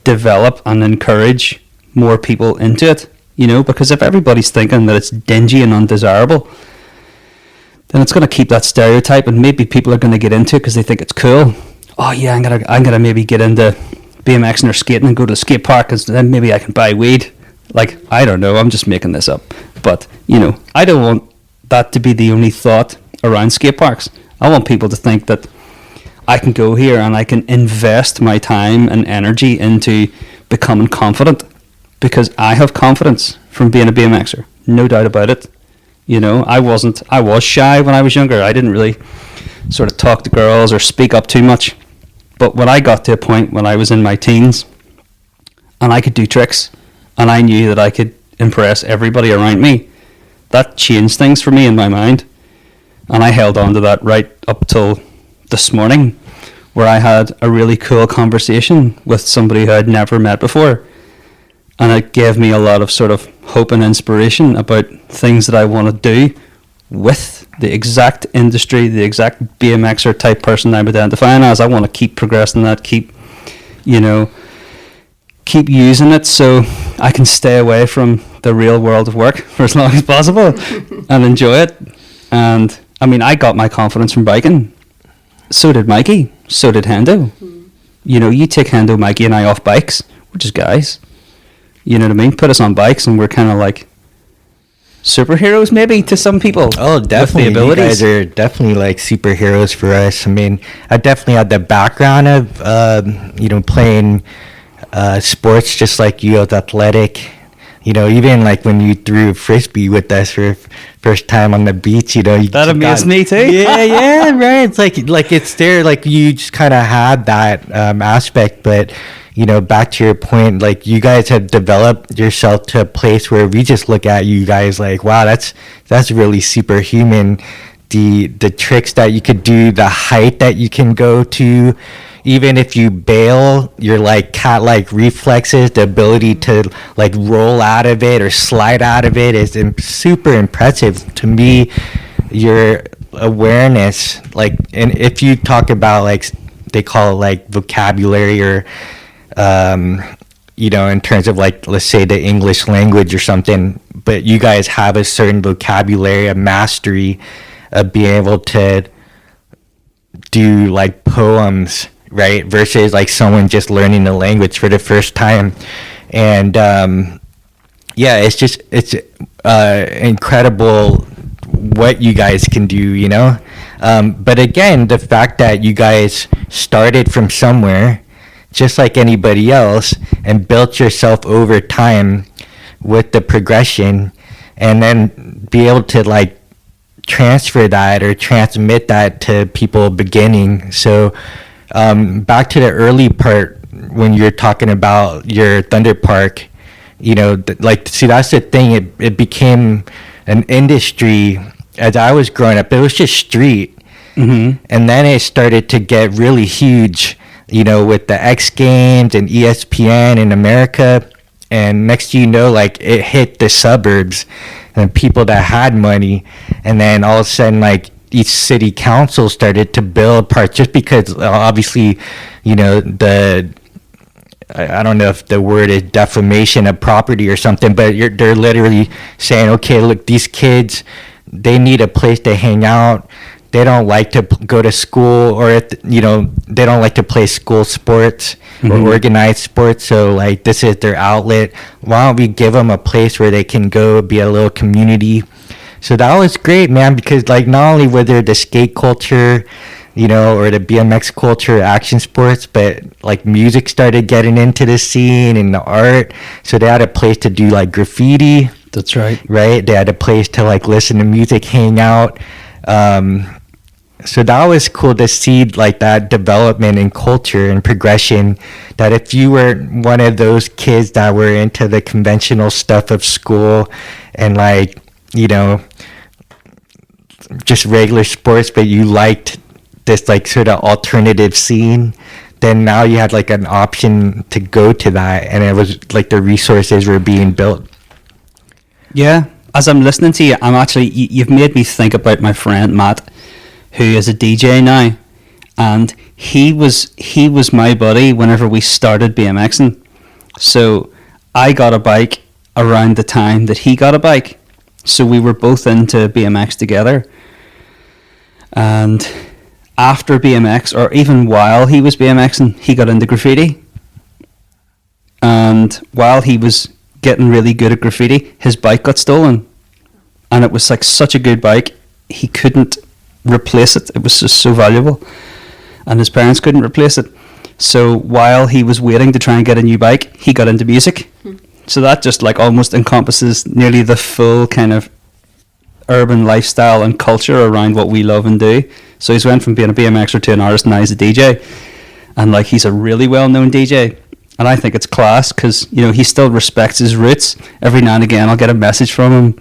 develop and encourage more people into it, you know, because if everybody's thinking that it's dingy and undesirable, then it's going to keep that stereotype, and maybe people are going to get into it because they think it's cool. Oh yeah, I'm gonna maybe get into BMXing or skating and go to the skate park, because then maybe I can buy weed. Like, I don't know, I'm just making this up. But, you know, I don't want that to be the only thought around skate parks. I want people to think that I can go here and I can invest my time and energy into becoming confident, because I have confidence from being a BMXer, no doubt about it. You know, I was shy when I was younger. I didn't really sort of talk to girls or speak up too much. But when I got to a point when I was in my teens and I could do tricks and I knew that I could impress everybody around me, that changed things for me in my mind. And I held on to that right up till this morning, where I had a really cool conversation with somebody who I'd never met before. And it gave me a lot of sort of hope and inspiration about things that I want to do with the exact industry, the exact BMXer type person I'm identifying as. I want to keep progressing that, keep using it so I can stay away from the real world of work for as long as possible and enjoy it. And I mean, I got my confidence from biking. So did Mikey. So did Hendo. You know, you take Hendo, Mikey, and I off bikes, we're just guys. You know what I mean? Put us on bikes and we're kind of like superheroes maybe to some people. Oh, definitely. With the abilities. You guys are definitely like superheroes for us. I mean, I definitely had the background of, playing sports just like you, athletic. You know, even like when you threw frisbee with us for first time on the beach, you know. That amazed me too. Yeah, right. It's like it's there, like you just kind of had that aspect, but back to your point, like you guys have developed yourself to a place where we just look at you guys like, wow, that's really superhuman. The tricks that you could do, the height that you can go to, even if you bail, your like cat-like reflexes, the ability to like roll out of it or slide out of it is super impressive to me. Your awareness, like, and if you talk about like they call it like vocabulary or in terms of like, let's say the English language or something, but you guys have a certain vocabulary, a mastery of being able to do like poems, right, versus like someone just learning the language for the first time. And it's incredible what you guys can do, but again, the fact that you guys started from somewhere just like anybody else and built yourself over time with the progression, and then be able to like transfer that or transmit that to people beginning. So back to the early part when you're talking about your Thunder Park, see, that's the thing, it became an industry. As I was growing up, it was just street, and then it started to get really huge, with the X Games and ESPN in America, and next thing you know, like it hit the suburbs and people that had money, and then all of a sudden, like each city council started to build parks, just because obviously, I don't know if the word is defamation of property or something, but they're literally saying, okay, look, these kids, they need a place to hang out. They don't like to go to school, or they don't like to play school sports or organized sports. So like, this is their outlet. Why don't we give them a place where they can go be a little community? So that was great, man, because like not only whether the skate culture, or the BMX culture, action sports, but like music started getting into the scene and the art. So they had a place to do like graffiti. That's right. Right. They had a place to like listen to music, hang out. So that was cool to see like that development in culture and progression, that if you were one of those kids that were into the conventional stuff of school and like, just regular sports, but you liked this like sort of alternative scene, then now you had like an option to go to that, and it was like the resources were being built. Yeah, as I'm listening to you, you've made me think about my friend Matt, who is a DJ now, and he was my buddy whenever we started BMXing. So I got a bike around the time that he got a bike, so we were both into BMX together. And after BMX, or even while he was BMXing, he got into graffiti. And while he was getting really good at graffiti, his bike got stolen, and it was like such a good bike, he couldn't replace it. It was just so valuable, and his parents couldn't replace it. So while he was waiting to try and get a new bike, he got into music. So that just like almost encompasses nearly the full kind of urban lifestyle and culture around what we love and do. So he's went from being a BMXer to an artist, and now he's a DJ, and like he's a really well-known DJ. And I think it's class because, he still respects his roots. Every now and again I'll get a message from him,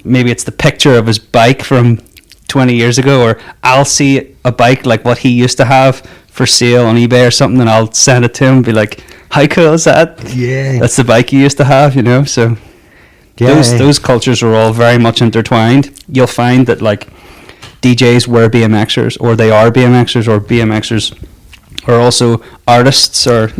maybe it's the picture of his bike from 20 years ago, or I'll see a bike like what he used to have for sale on eBay or something, and I'll send it to him and be like, how cool is that? Yeah, that's the bike you used to have, so yeah. Those cultures are all very much intertwined. You'll find that like DJs were BMXers, or they are BMXers, or BMXers are also artists, or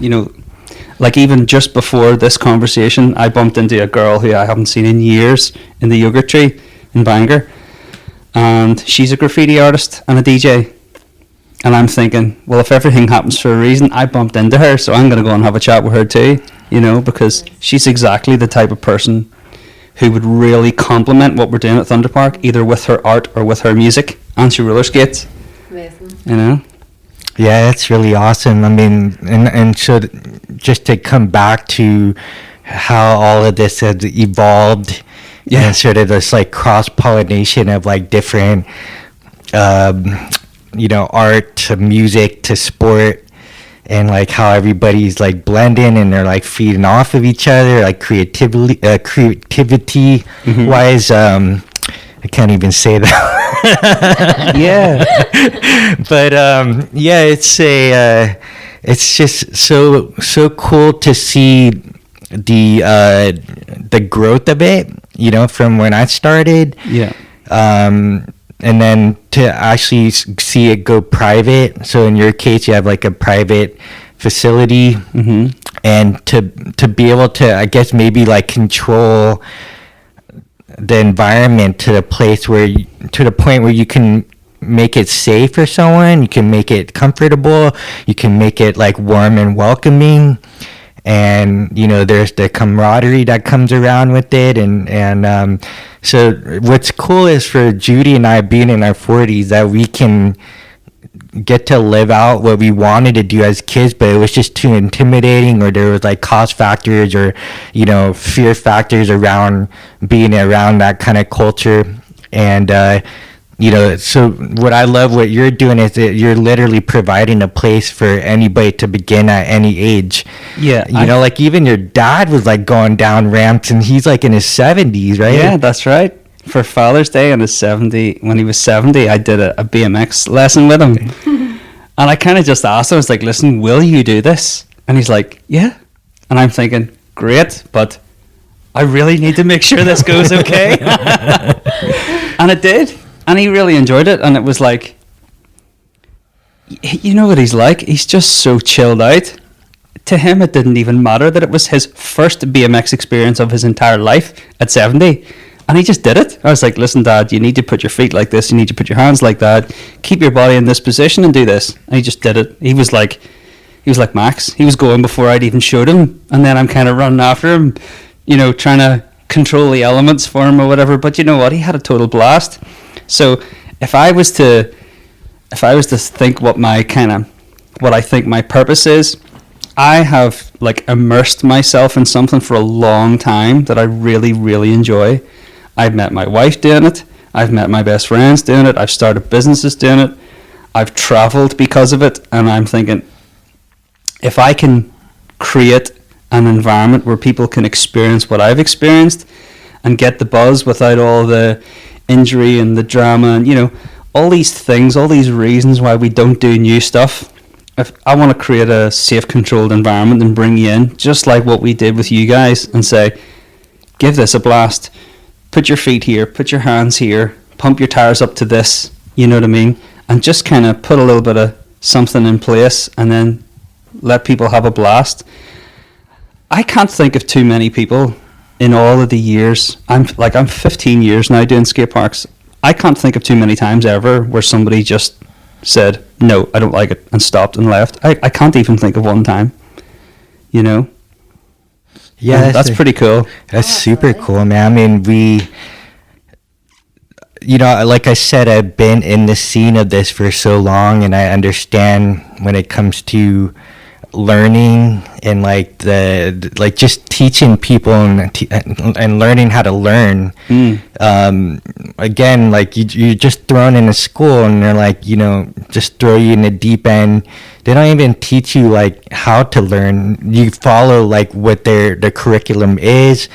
like even just before this conversation I bumped into a girl who I haven't seen in years in the Yogurt Tree in Bangor, and she's a graffiti artist and a DJ. And I'm thinking, well, if everything happens for a reason, I bumped into her, so I'm going to go and have a chat with her too, because she's exactly the type of person who would really complement what we're doing at Thunder Park, either with her art or with her music, and she roller skates. Amazing. Yeah, it's really awesome. I mean, and so just to come back to how all of this has evolved, and sort of this like cross-pollination of like different art to music to sport, and like how everybody's like blending and they're like feeding off of each other, like creativity wise. I can't even say that. Yeah. But yeah, it's just so cool to see the growth of it, you know, from when I started. Yeah. And then to actually see it go private. So in your case, you have like a private facility, and to be able to, I guess, maybe like control the environment to the place where to the point where you can make it safe for someone, you can make it comfortable, you can make it like warm and welcoming, and you know, there's the camaraderie that comes around with it. And so what's cool is for Judy and I, being in our 40s, that we can get to live out what we wanted to do as kids, but it was just too intimidating, or there was like cost factors or, you know, fear factors around being around that kind of culture. And you know, so what I love what you're doing is that you're literally providing a place for anybody to begin at any age. Yeah. You know, like even your dad was like going down ramps, and he's like in his 70s, right? Yeah, that's right. For Father's Day when he was 70, I did a BMX lesson with him. And I kind of just asked him, I was like, listen, will you do this? And he's like, yeah. And I'm thinking, great, but I really need to make sure this goes okay. And it did. And he really enjoyed it. And it was like, you know what he's like? He's just so chilled out. To him, it didn't even matter that it was his first BMX experience of his entire life at 70. And he just did it. I was like, listen, Dad, you need to put your feet like this. You need to put your hands like that. Keep your body in this position and do this. And he just did it. He was like Max. He was going before I'd even showed him. And then I'm kind of running after him, you know, trying to control the elements for him or whatever. But you know what? He had a total blast. So if I was to think what I think my purpose is, I have like immersed myself in something for a long time that I really, really enjoy. I've met my wife doing it. I've met my best friends doing it. I've started businesses doing it. I've traveled because of it. And I'm thinking, if I can create an environment where people can experience what I've experienced and get the buzz without all the injury and the drama and, you know, all these things, all these reasons why we don't do new stuff. If I want to create a safe, controlled environment and bring you in, just like what we did with you guys, and say, give this a blast. Put your feet here, put your hands here, pump your tires up to this, you know what I mean? And just kind of put a little bit of something in place and then let people have a blast. I can't think of too many people in all of the years. I'm 15 years now doing skate parks. I can't think of too many times ever where somebody just said, no, I don't like it, and stopped and left. I can't even think of one time, you know? Yeah, that's pretty cool. That's super cool, man. I mean, you know, like I said, I've been in the scene of this for so long, and I understand when it comes to learning and like just teaching people and learning how to learn. Again, like you're just thrown in a school and they're like, you know, just throw you in the deep end. They don't even teach you like how to learn. You follow like what their curriculum is,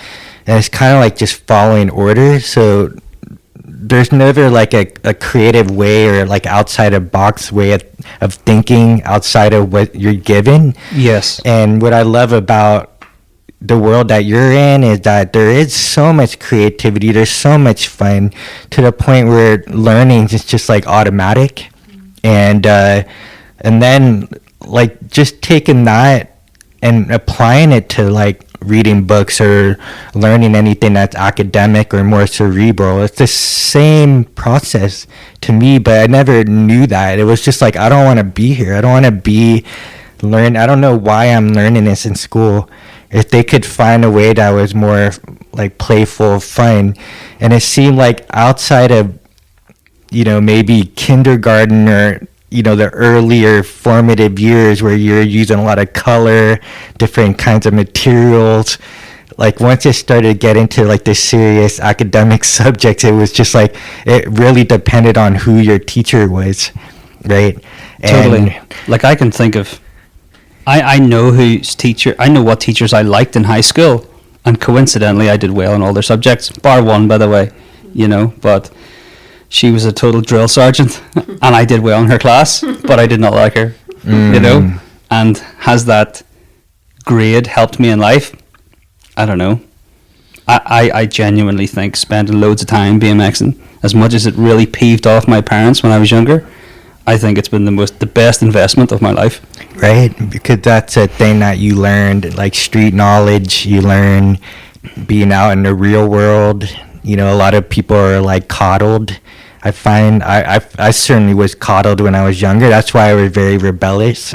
and it's kind of like just following orders. So there's never like a creative way or like outside of box way of thinking outside of what you're given. Yes. And what I love about the world that you're in is that there is so much creativity, there's so much fun, to the point where learning is just like automatic. And then like just taking that and applying it to like reading books or learning anything that's academic or more cerebral. It's the same process to me, but I never knew that. It was just like, I don't want to be here. I don't want to I don't know why I'm learning this in school. If they could find a way that was more like playful, fun. And it seemed like outside of, you know, maybe kindergarten or, you know, the earlier formative years where you're using a lot of color, different kinds of materials, like once it started to get into like the serious academic subjects, it was just like, it really depended on who your teacher was, right? Totally. Like I can think of I know I know what teachers I liked in high school, and coincidentally I did well in all their subjects, bar one, by the way, but she was a total drill sergeant and I did well in her class, but I did not like her, and has that grade helped me in life? I don't know. I genuinely think spending loads of time BMXing, as much as it really peeved off my parents when I was younger, I think it's been the best investment of my life. Right, because that's a thing that you learned, like street knowledge. You learn being out in the real world. A lot of people are like coddled. I find I certainly was coddled when I was younger. That's why I was very rebellious.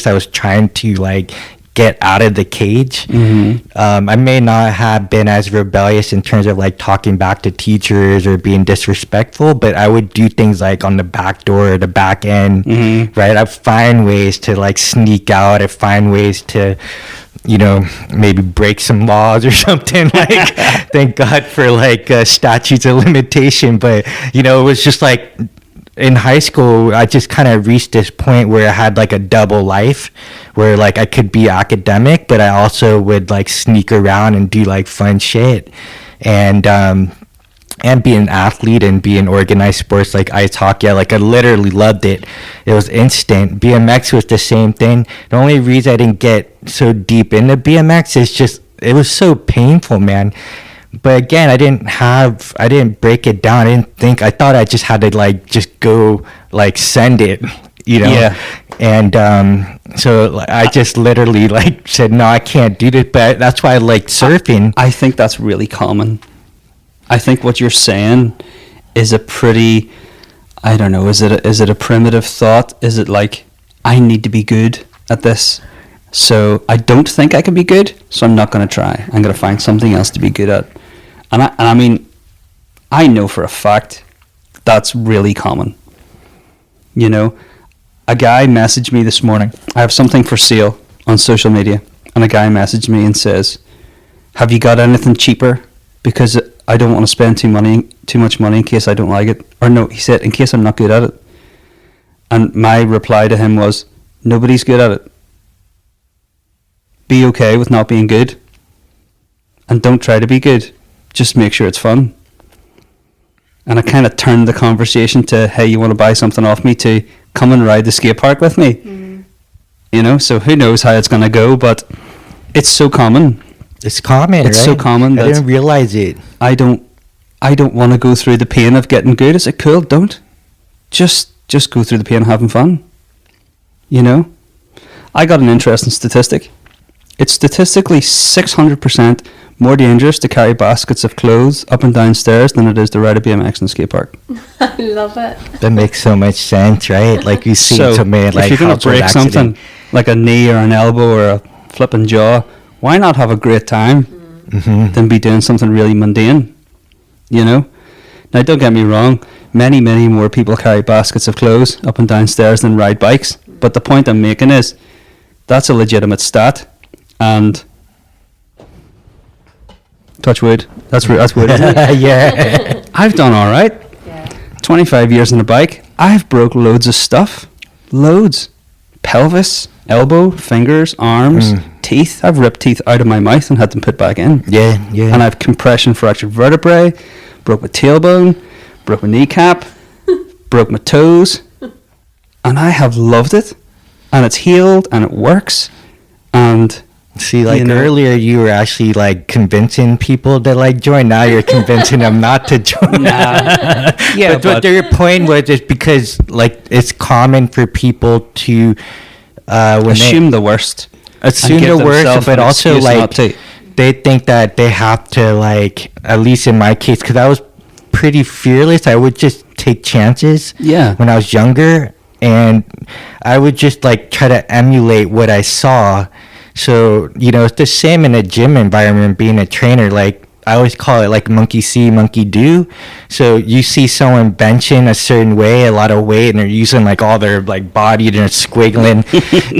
I was trying to like get out of the cage. I may not have been as rebellious in terms of like talking back to teachers or being disrespectful, but I would do things like on the back door or the back end, right? I'd find ways to like sneak out. I'd find ways to, maybe break some laws or something. Like, thank God for like statutes of limitation. But, it was just like, in high school, I just kind of reached this point where I had like a double life where like I could be academic, but I also would like sneak around and do like fun shit and be an athlete and be in organized sports like ice hockey. I literally loved it. It was instant. BMX was the same thing. The only reason I didn't get so deep into BMX is just, it was so painful, man. But again, I didn't break it down. I thought I just had to like just go like send it, Yeah. And so I just literally like said, no, I can't do this. But that's why I like surfing. I think that's really common. I think what you're saying is a pretty, I don't know, is it a primitive thought? Is it like, I need to be good at this? So I don't think I can be good, so I'm not going to try. I'm going to find something else to be good at. And I mean, I know for a fact that's really common. A guy messaged me this morning. I have something for sale on social media. And a guy messaged me and says, have you got anything cheaper? Because I don't want to spend too much money in case I don't like it. Or no, he said, in case I'm not good at it. And my reply to him was, nobody's good at it. Be okay with not being good. And don't try to be good. Just make sure it's fun. And I kind of turned the conversation to, hey, you want to buy something off me, to come and ride the skate park with me. So who knows how it's going to go, but it's so common. It's common, It's right? so common that I didn't realize it. I don't want to go through the pain of getting good. Is it cool? Don't. Just go through the pain of having fun. I got an interesting statistic. It's statistically 600% more dangerous to carry baskets of clothes up and down stairs than it is to ride a BMX in a skate park. I love it. That makes so much sense, right? Like you see somebody like if you're going to break something like a knee or an elbow or a flipping jaw, why not have a great time than be doing something really mundane? Now, don't get me wrong. Many, many more people carry baskets of clothes up and down stairs than ride bikes. But the point I'm making is that's a legitimate stat. And touch wood. That's wood, isn't it? Yeah. I've done all right. Yeah. 25 years on a bike. I've broke loads of stuff. Loads. Pelvis, elbow, fingers, arms, teeth. I've ripped teeth out of my mouth and had them put back in. Yeah. And I've compression fractured vertebrae, broke my tailbone, broke my kneecap, broke my toes. And I have loved it. And it's healed and it works. And see, like earlier you were actually like convincing people to like join. Now you're convincing them not to join. Yeah, but their point was just because like it's common for people to assume the worst. Assume the worst, but also like they think that they have to, like, at least in my case, because I was pretty fearless. I would just take chances. Yeah. When I was younger, and I would just like try to emulate what I saw. So, you know, it's the same in a gym environment, being a trainer. Like, I always call it like monkey see, monkey do. So you see someone benching a certain way, a lot of weight, and they're using like all their like body and they're squiggling,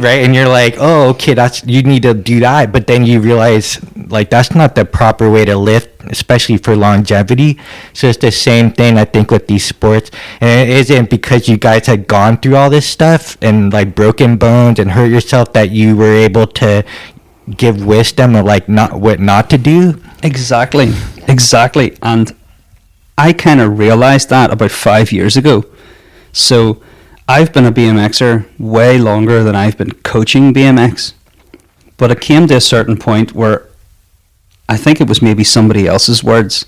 right? And you're like, oh, okay, you need to do that. But then you realize like that's not the proper way to lift, especially for longevity. So it's the same thing I think with these sports, and it isn't because you guys had gone through all this stuff and like broken bones and hurt yourself that you were able to give wisdom of like not what not to do. Exactly. And I kind of realized that about 5 years ago. So I've been a BMXer way longer than I've been coaching BMX. But it came to a certain point where I think it was maybe somebody else's words.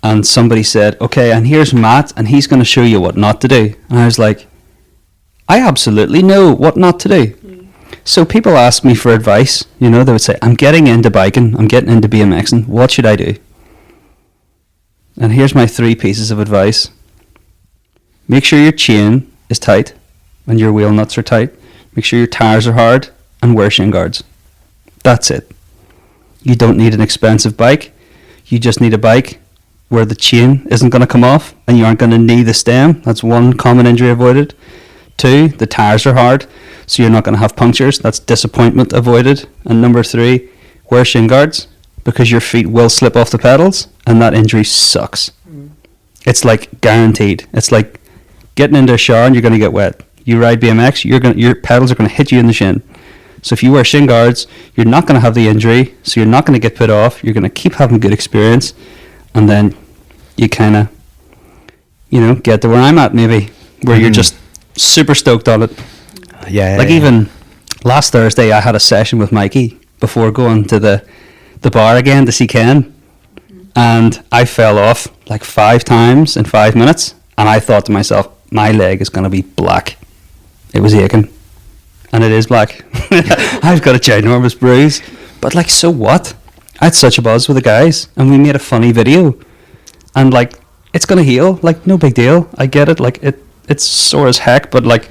And somebody said, okay, and here's Matt, and he's going to show you what not to do. And I was like, I absolutely know what not to do. So people ask me for advice. They would say, I'm getting into biking, I'm getting into BMXing. What should I do? And here's my 3 pieces of advice. Make sure your chain is tight and your wheel nuts are tight. Make sure your tires are hard and wear shin guards. That's it. You don't need an expensive bike. You just need a bike where the chain isn't going to come off and you aren't going to knee the stem. That's 1 common injury avoided. 2, the tires are hard, so you're not going to have punctures. That's disappointment avoided. And number 3, wear shin guards, because your feet will slip off the pedals and that injury sucks. It's like guaranteed. It's like getting into a shower and you're going to get wet. You ride BMX, your pedals are going to hit you in the shin. So if you wear shin guards, you're not going to have the injury, so you're not going to get put off. You're going to keep having good experience, and then you kind of, get to where I'm at maybe, where you're just super stoked on it. Yeah. Like even last Thursday, I had a session with Mikey before going to the bar again to see Ken, and I fell off like 5 times in 5 minutes, and I thought to myself, my leg is going to be black. It was aching, and it is black. I've got a ginormous bruise, but like, so what? I had such a buzz with the guys, and we made a funny video, and like, it's going to heal, like, no big deal. I get it, like, it's sore as heck, but like,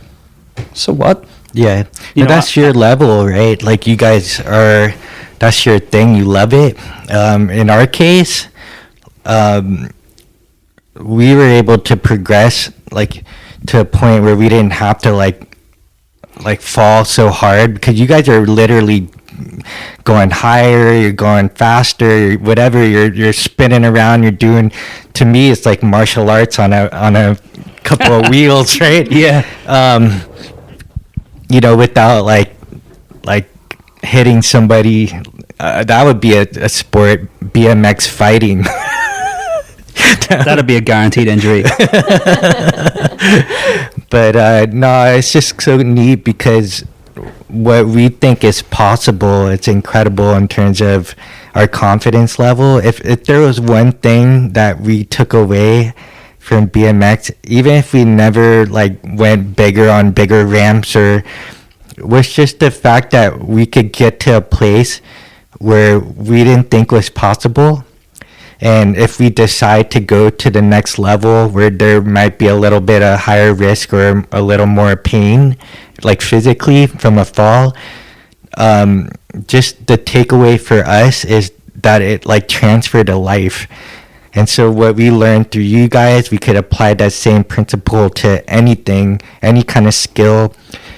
so what? Yeah, but that's your level, right? Like, you guys are, that's your thing, you love it. In our case, we were able to progress like to a point where we didn't have to like fall so hard, because you guys are literally going higher, you're going faster, whatever, you're spinning around, you're doing, to me it's like martial arts on a couple of wheels, right? Yeah. Without like hitting somebody, that would be a sport, BMX fighting. That'd be a guaranteed injury. But no, it's just so neat, because what we think is possible, it's incredible in terms of our confidence level. If there was one thing that we took away from BMX, even if we never like went bigger on bigger ramps, or was just the fact that we could get to a place where we didn't think was possible. And if we decide to go to the next level where there might be a little bit of higher risk or a little more pain, like physically from a fall, just the takeaway for us is that it like transferred to life. And so what we learned through you guys, we could apply that same principle to anything, any kind of skill,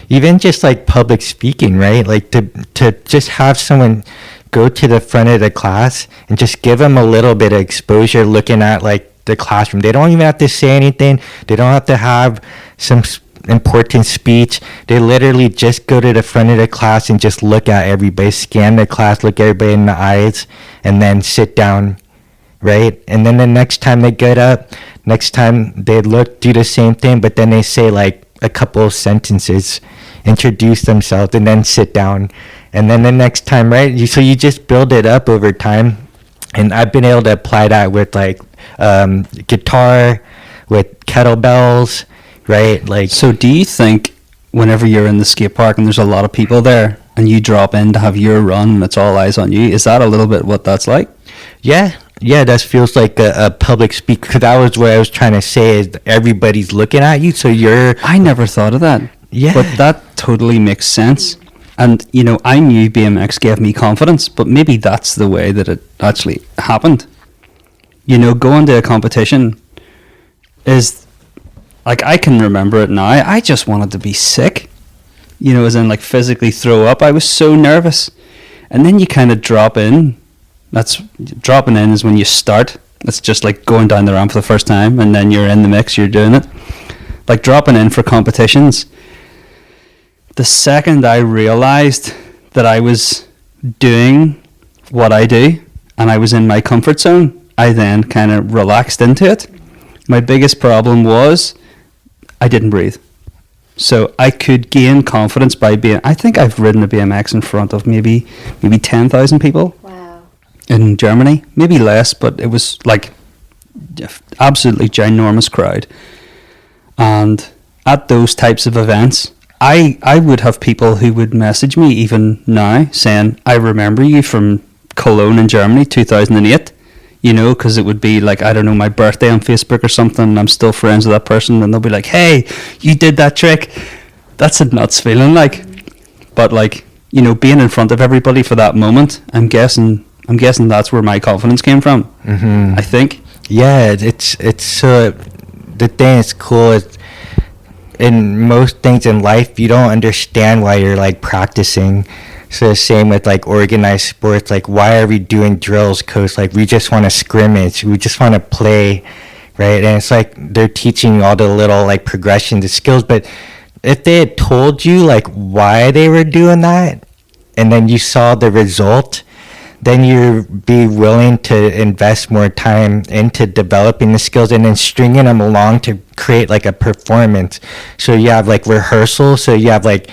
even just like public speaking, right? Like to just have someone go to the front of the class and just give them a little bit of exposure looking at like the classroom. They don't even have to say anything. They don't have to have some important speech. They literally just go to the front of the class and just look at everybody, scan the class, look everybody in the eyes, and then sit down, right? And then the next time they get up, next time they look, do the same thing, but then they say like a couple of sentences, introduce themselves, and then sit down. And then the next time, right? So you just build it up over time. And I've been able to apply that with like guitar, with kettlebells, right? Like, so do you think whenever you're in the skate park and there's a lot of people there and you drop in to have your run and it's all eyes on you, is that a little bit what that's like? Yeah, that feels like a public speak, because that was what I was trying to say, is everybody's looking at you, so you're... I never thought of that. Yeah. But that totally makes sense. And, I knew BMX gave me confidence, but maybe that's the way that it actually happened. Going to a competition is, like, I can remember it now. I just wanted to be sick, as in, like, physically throw up. I was so nervous. And then you kind of drop in That's dropping in is when you start. It's just like going down the ramp for the first time, and then you're in the mix, you're doing it. Like dropping in for competitions. The second I realized that I was doing what I do and I was in my comfort zone, I then kind of relaxed into it. My biggest problem was I didn't breathe. So I could gain confidence by being, I think I've ridden a BMX in front of maybe 10,000 people. Wow. In Germany, maybe less, but it was like absolutely ginormous crowd. And at those types of events, I would have people who would message me even now saying, I remember you from Cologne in Germany 2008, you know, because it would be like, I don't know, my birthday on Facebook or something, and I'm still friends with that person, and they'll be like, hey, you did that trick. That's a nuts feeling, like. But like, you know, being in front of everybody for that moment, I'm guessing that's where my confidence came from. Mm-hmm. I think. Yeah, it's the thing that's cool is in most things in life you don't understand why you're like practicing. So the same with like organized sports, like why are we doing drills, coach? Like we just want to scrimmage, we just want to play, right? And it's like they're teaching you all the little like progressions, the skills, but if they had told you like why they were doing that and then you saw the result, then you'd be willing to invest more time into developing the skills and then stringing them along to create like a performance. So you have like rehearsal, so you have like,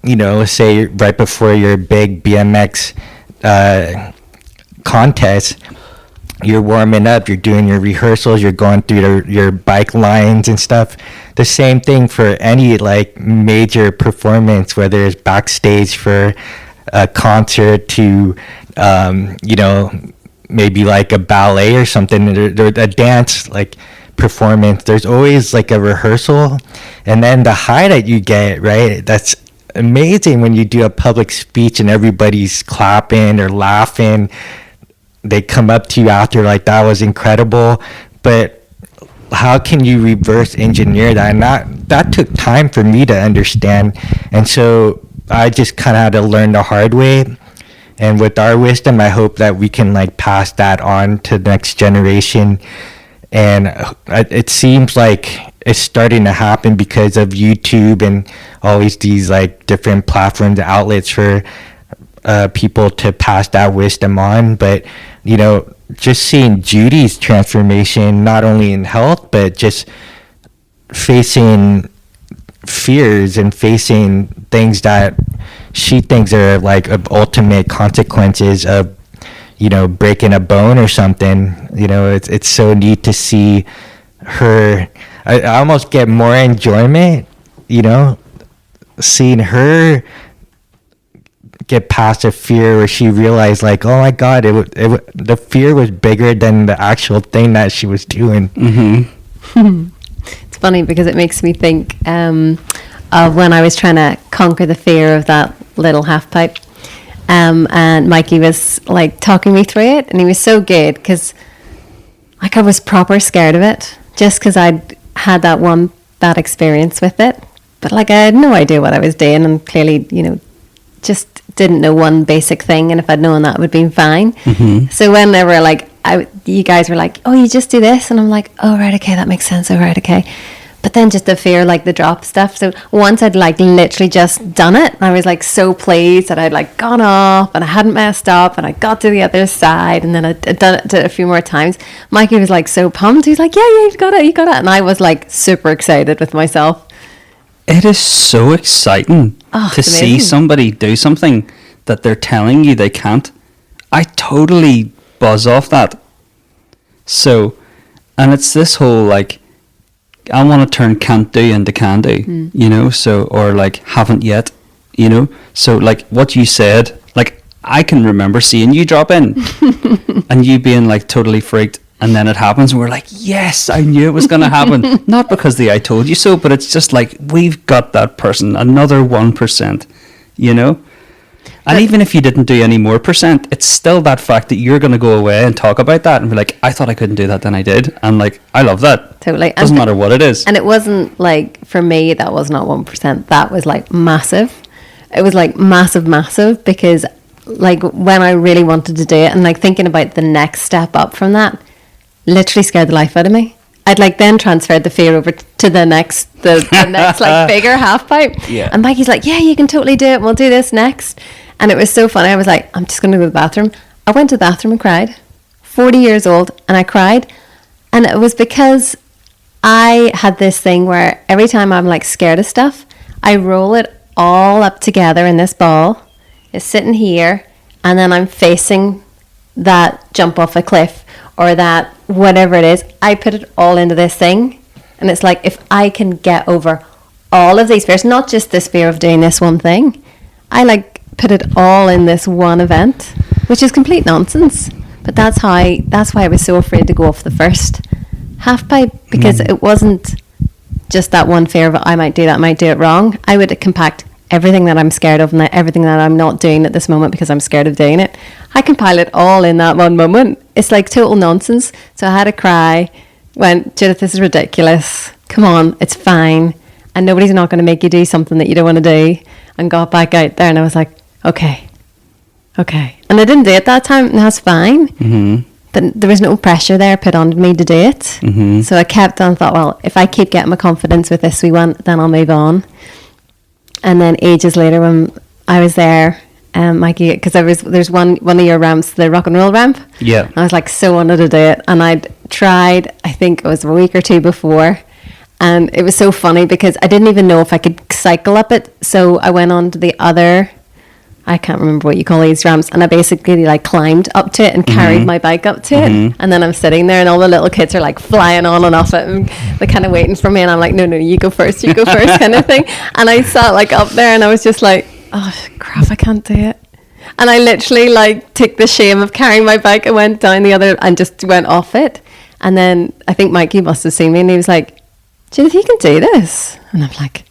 you know, let's say right before your big BMX contest, you're warming up, you're doing your rehearsals, you're going through your bike lines and stuff. The same thing for any like major performance, whether it's backstage for a concert to, you know, maybe like a ballet or something, or a dance like performance. There's always like a rehearsal, and then the high that you get, right? That's amazing when you do a public speech and everybody's clapping or laughing. They come up to you after like, that was incredible. But how can you reverse engineer that? And that took time for me to understand. And so I just kind of had to learn the hard way. And with our wisdom, I hope that we can like pass that on to the next generation. And it seems like it's starting to happen because of YouTube and always these like different platforms, outlets for people to pass that wisdom on. But, you know, just seeing Judy's transformation, not only in health, but just facing fears and facing things that she thinks are like ultimate consequences of, you know, breaking a bone or something. You know, it's so neat to see her. I almost get more enjoyment, you know, seeing her get past a fear where she realized like, oh my God, the fear was bigger than the actual thing that she was doing. Mm-hmm. It's funny because it makes me think of when I was trying to conquer the fear of that little half pipe. And Mikey was like talking me through it, and he was so good because like I was proper scared of it just because I'd had that one bad experience with it. But like I had no idea what I was doing, and clearly, you know, just didn't know one basic thing, and if I'd known that, it would have been fine. Mm-hmm. So when they were like, you guys were like, oh, you just do this, and I'm like, oh, right, okay, that makes sense, oh, right, okay. But then just the fear, like the drop stuff. So once I'd like literally just done it, I was like so pleased that I'd like gone off and I hadn't messed up and I got to the other side, and then I'd done it a few more times. Mikey was like so pumped. He's like, yeah, you got it. And I was like super excited with myself. It is so exciting to see somebody do something that they're telling you they can't. I totally buzz off that. So, and it's this whole like, I want to turn can't do into can do, you know, so, or like haven't yet, you know, so like what you said, like I can remember seeing you drop in and you being like totally freaked, and then it happens and we're like, yes, I knew it was going to happen. Not because I told you so, but it's just like, we've got that person, another 1%, you know. And even if you didn't do any more percent, it's still that fact that you're going to go away and talk about that and be like, I thought I couldn't do that, then I did. And like, I love that. Totally. Doesn't matter what it is. And it wasn't like, for me, that was not 1%. That was like massive. It was like massive, because like when I really wanted to do it, and like thinking about the next step up from that, literally scared the life out of me. I'd like then transferred the fear over to the next like bigger half pipe. Yeah. And Mikey's like, yeah, you can totally do it. We'll do this next. And it was so funny. I was like, I'm just going to go to the bathroom. I went to the bathroom and cried. 40 years old, and I cried. And it was because I had this thing where every time I'm like scared of stuff, I roll it all up together in this ball. It's sitting here, and then I'm facing that jump off a cliff or that whatever it is. I put it all into this thing, and it's like, if I can get over all of these fears, not just this fear of doing this one thing, I like put it all in this one event, which is complete nonsense. But that's why I was so afraid to go off the first half pipe, because it wasn't just that one fear of I might do it wrong. I would compact everything that I'm scared of and everything that I'm not doing at this moment because I'm scared of doing it. I compile it all in that one moment. It's like total nonsense. So I had a cry, went, Judith, this is ridiculous. Come on, it's fine. And nobody's not going to make you do something that you don't want to do. And got back out there, and I was like, okay. And I didn't do it that time, and that's fine. Mm-hmm. But there was no pressure there put on me to do it. Mm-hmm. So I kept on, thought, well, if I keep getting my confidence with this wee one, then I'll move on. And then ages later, when I was there, Mikey, because there's one of your ramps, the rock and roll ramp. Yeah. I was like so wanted to do it, and I'd tried. I think it was a week or two before, and it was so funny because I didn't even know if I could cycle up it. So I went on to the other, I can't remember what you call these ramps, and I basically like climbed up to it and carried my bike up to it, and then I'm sitting there and all the little kids are like flying on and off it, and they're kind of waiting for me, and I'm like, no, you go first kind of thing. And I sat like up there, and I was just like, oh crap, I can't do it. And I literally like took the shame of carrying my bike and went down the other and just went off it. And then I think Mikey must have seen me, and he was like, Judith, you can do this. And I'm like,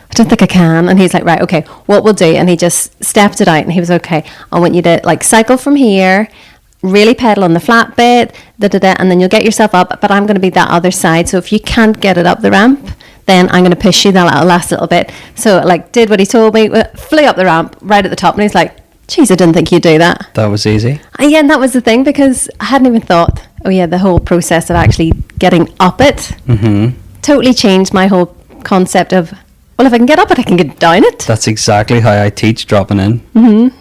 I don't think I can. And he's like, right, okay, what we'll do. And he just stepped it out, and he was okay. I want you to like cycle from here, really pedal on the flat bit, and then you'll get yourself up. But I'm going to be that other side. So if you can't get it up the ramp, then I'm going to push you that last little bit. So like did what he told me, flew up the ramp right at the top. And he's like, geez, I didn't think you'd do that. That was easy. Yeah, and that was the thing, because I hadn't even thought, oh yeah, the whole process of actually getting up it totally changed my whole concept of, well, if I can get up it, I can get down it. That's exactly how I teach dropping in.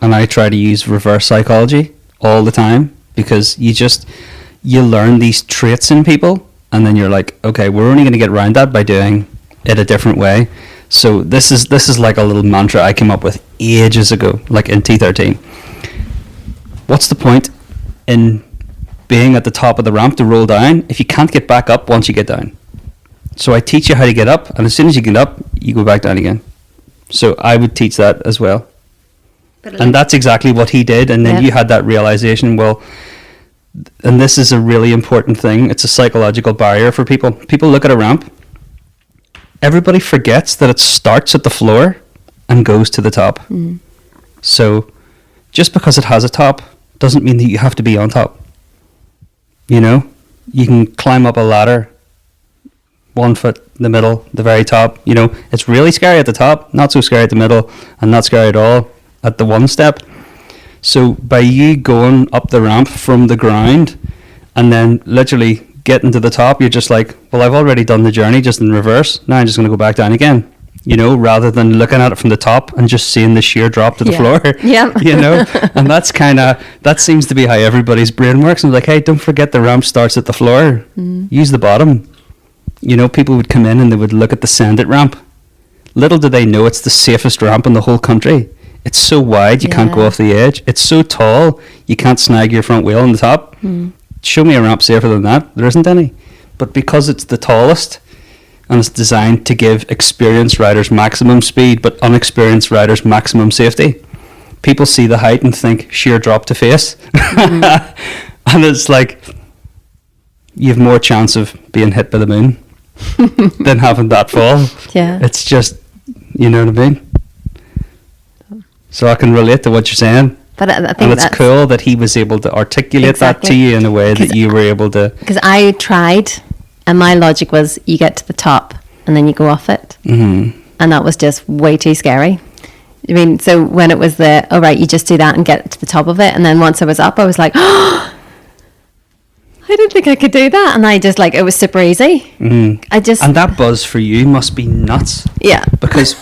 And I try to use reverse psychology all the time, because you learn these traits in people, and then you're like, okay, we're only going to get around that by doing it a different way. So this is like a little mantra I came up with ages ago, like in T13. What's the point in being at the top of the ramp to roll down if you can't get back up once you get down? So I teach you how to get up, and as soon as you get up, you go back down again. So I would teach that as well. And that's exactly what he did. And then you had that realization, well, and this is a really important thing. It's a psychological barrier for people. People look at a ramp. Everybody forgets that it starts at the floor and goes to the top. So just because it has a top doesn't mean that you have to be on top. You know, you can climb up a ladder, 1 foot in the middle, the very top. You know, it's really scary at the top, not so scary at the middle, and not scary at all at the one step. So by you going up the ramp from the ground and then literally getting to the top, you're just like, well, I've already done the journey just in reverse. Now I'm just going to go back down again, you know, rather than looking at it from the top and just seeing the sheer drop to the floor. Yeah. You know, and that seems to be how everybody's brain works. And like, hey, don't forget the ramp starts at the floor. Use the bottom. You know, people would come in and they would look at the send it ramp. Little do they know it's the safest ramp in the whole country. It's so wide you can't go off the edge. It's so tall you can't snag your front wheel on the top. Show me a ramp safer than that. There isn't any. But because it's the tallest and it's designed to give experienced riders maximum speed but unexperienced riders maximum safety, people see the height and think sheer drop to face. And it's like you have more chance of being hit by the moon than having that fall. Yeah. It's just, you know what I mean? So I can relate to what you're saying. But I think and it's cool that he was able to articulate that to you in a way that you were able to. Because I tried, and my logic was you get to the top and then you go off it. And that was just way too scary. I mean, so when it was all right, you just do that and get to the top of it. And then once I was up, I was like, oh, I didn't think I could do that. And I just like, it was super easy. Mm. And that buzz for you must be nuts. Yeah. Because,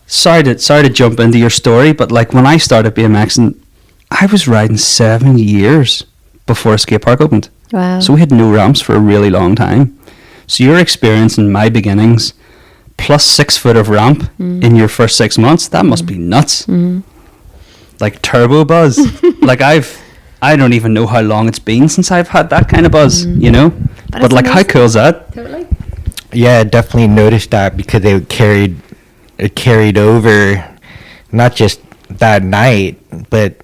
sorry to jump into your story, but like when I started BMXing, I was riding 7 years before a skate park opened. Wow. So we had no ramps for a really long time. So your experience in my beginnings, plus 6 foot of ramp in your first 6 months, that must be nuts. Like turbo buzz. Like I don't even know how long it's been since I've had that kind of buzz, you know? But like, how cool is that? Totally. Yeah, I definitely noticed that because it carried over, not just that night, but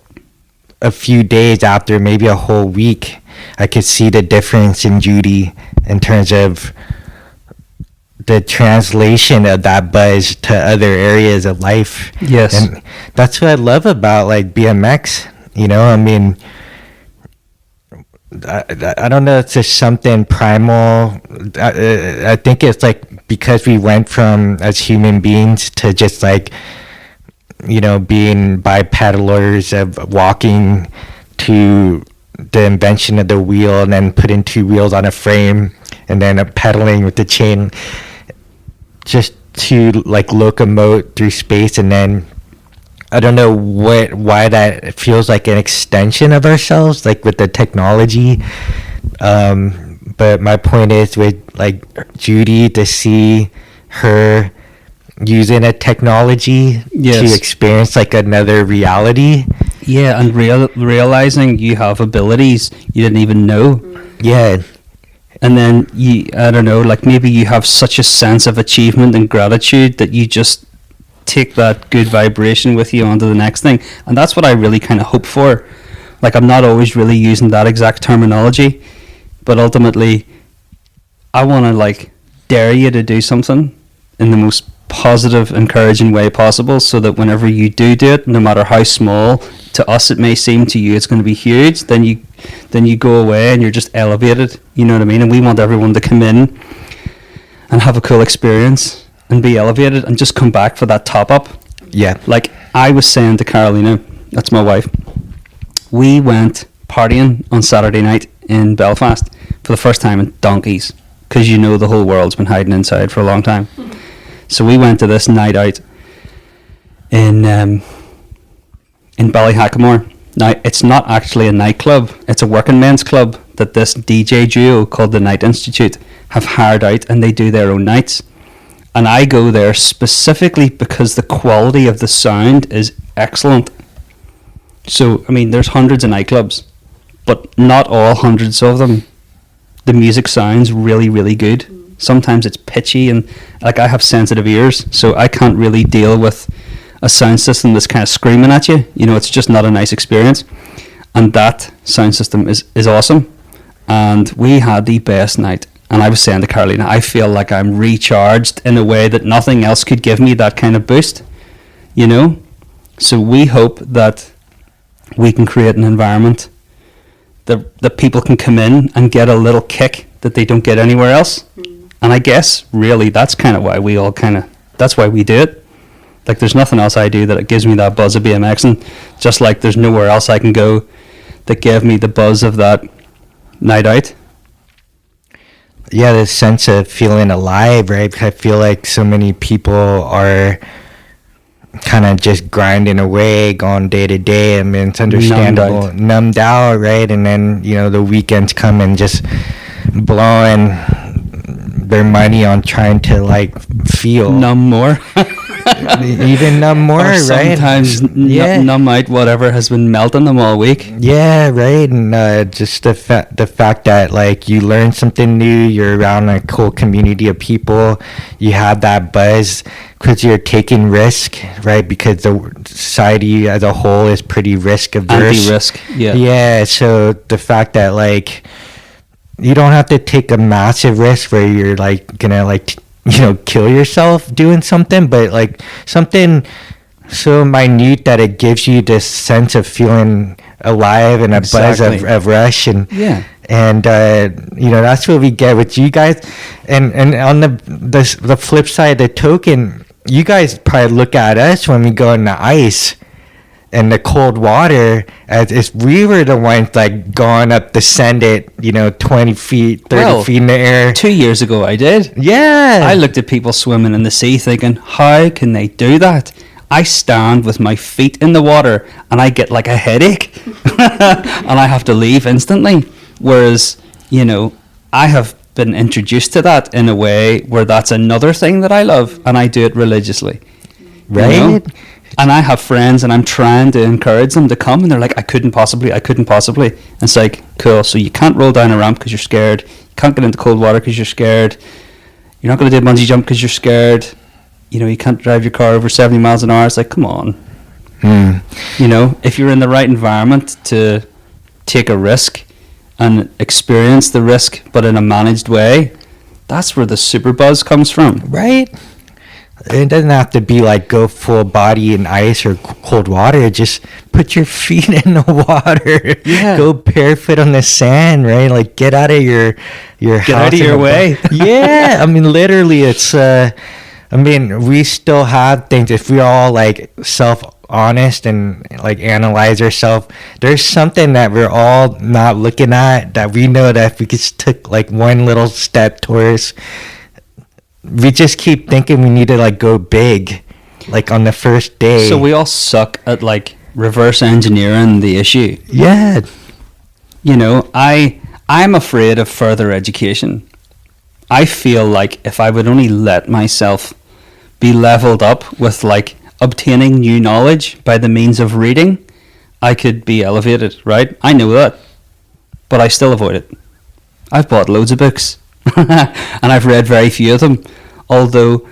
a few days after, maybe a whole week. I could see the difference in Judy in terms of the translation of that buzz to other areas of life. Yes. And that's what I love about like BMX, you know? I mean, I don't know, it's just something primal. I think it's like because we went from as human beings to just like, you know, being bipedalers of walking to the invention of the wheel and then putting 2 wheels on a frame and then pedaling with the chain just to like locomote through space. And then I don't know why that feels like an extension of ourselves, like with the technology. But my point is with like Judy, to see her using a technology to experience like another reality. Yeah, and realizing you have abilities you didn't even know. Yeah. And then I don't know, like maybe you have such a sense of achievement and gratitude that you just take that good vibration with you onto the next thing. And that's what I really kind of hope for. Like, I'm not always really using that exact terminology, but ultimately I want to like dare you to do something in the most positive, encouraging way possible, so that whenever you do it, no matter how small to us it may seem, to you it's going to be huge, then you go away and you're just elevated, you know what I mean? And we want everyone to come in and have a cool experience and be elevated and just come back for that top up. Yeah. Like I was saying to Carolina, that's my wife, we went partying on Saturday night in Belfast for the first time in donkeys, because you know the whole world's been hiding inside for a long time. So we went to this night out in Ballyhackamore. Now, it's not actually a nightclub. It's a working men's club that this DJ duo called the Night Institute have hired out, and they do their own nights. And I go there specifically because the quality of the sound is excellent. So, I mean, there's hundreds of nightclubs, but not all hundreds of them. The music sounds really, really good. Sometimes it's pitchy, and like I have sensitive ears, so I can't really deal with a sound system that's kind of screaming at you. You know, it's just not a nice experience. And that sound system is awesome. And we had the best night. And I was saying to Carolina, I feel like I'm recharged in a way that nothing else could give me that kind of boost, you know? So we hope that we can create an environment that people can come in and get a little kick that they don't get anywhere else. And I guess really that's kind of why that's why we do it. Like there's nothing else I do that it gives me that buzz of BMXing, just like there's nowhere else I can go that gave me the buzz of that night out. Yeah, this sense of feeling alive, right? I feel like so many people are kind of just grinding away, going day to day. I mean, it's understandable, numbed out, right? And then, you know, the weekends come and just blowing their money on trying to like feel numb more. Even numb more, or right? Sometimes numb out whatever has been melting them all week. Yeah, right. And just the fact that like you learn something new, you're around a cool community of people, you have that buzz because you're taking risk, right? Because the society as a whole is pretty risk averse. Anti-risk, yeah. Yeah, so the fact that like you don't have to take a massive risk where you're like gonna like you know, kill yourself doing something, but like something so minute that it gives you this sense of feeling alive and a buzz of rush. And and you know, that's what we get with you guys. And on the flip side, the token, you guys probably look at us when we go in the ice and the cold water as if we were the ones like going up, descended, 20 feet, 30 feet in the air. 2 years ago I did. Yeah. I looked at people swimming in the sea thinking, how can they do that? I stand with my feet in the water and I get like a headache and I have to leave instantly. Whereas, I have been introduced to that in a way where that's another thing that I love and I do it religiously. Right? And I have friends and I'm trying to encourage them to come and they're like, I couldn't possibly. And it's like, cool, so you can't roll down a ramp because you're scared. You can't get into cold water because you're scared. You're not going to do a bungee jump because you're scared. You can't drive your car over 70 miles an hour. It's like, come on. If you're in the right environment to take a risk and experience the risk, but in a managed way, that's where the super buzz comes from. Right? It doesn't have to be like go full body in ice or cold water. Just put your feet in the water. Yeah. Go barefoot on the sand, right? Like get out of your house. Get out of your way. Yeah. I mean, literally, it's, we still have things. If we're all like self-honest and like analyze ourselves, there's something that we're all not looking at that we know that if we just took like one little step towards, we just keep thinking we need to like go big, like on the first day. So we all suck at like reverse engineering the issue. Yeah. I'm afraid of further education. I feel like if I would only let myself be leveled up with like obtaining new knowledge by the means of reading, I could be elevated, right? I know that, but I still avoid it. I've bought loads of books and I've read very few of them, although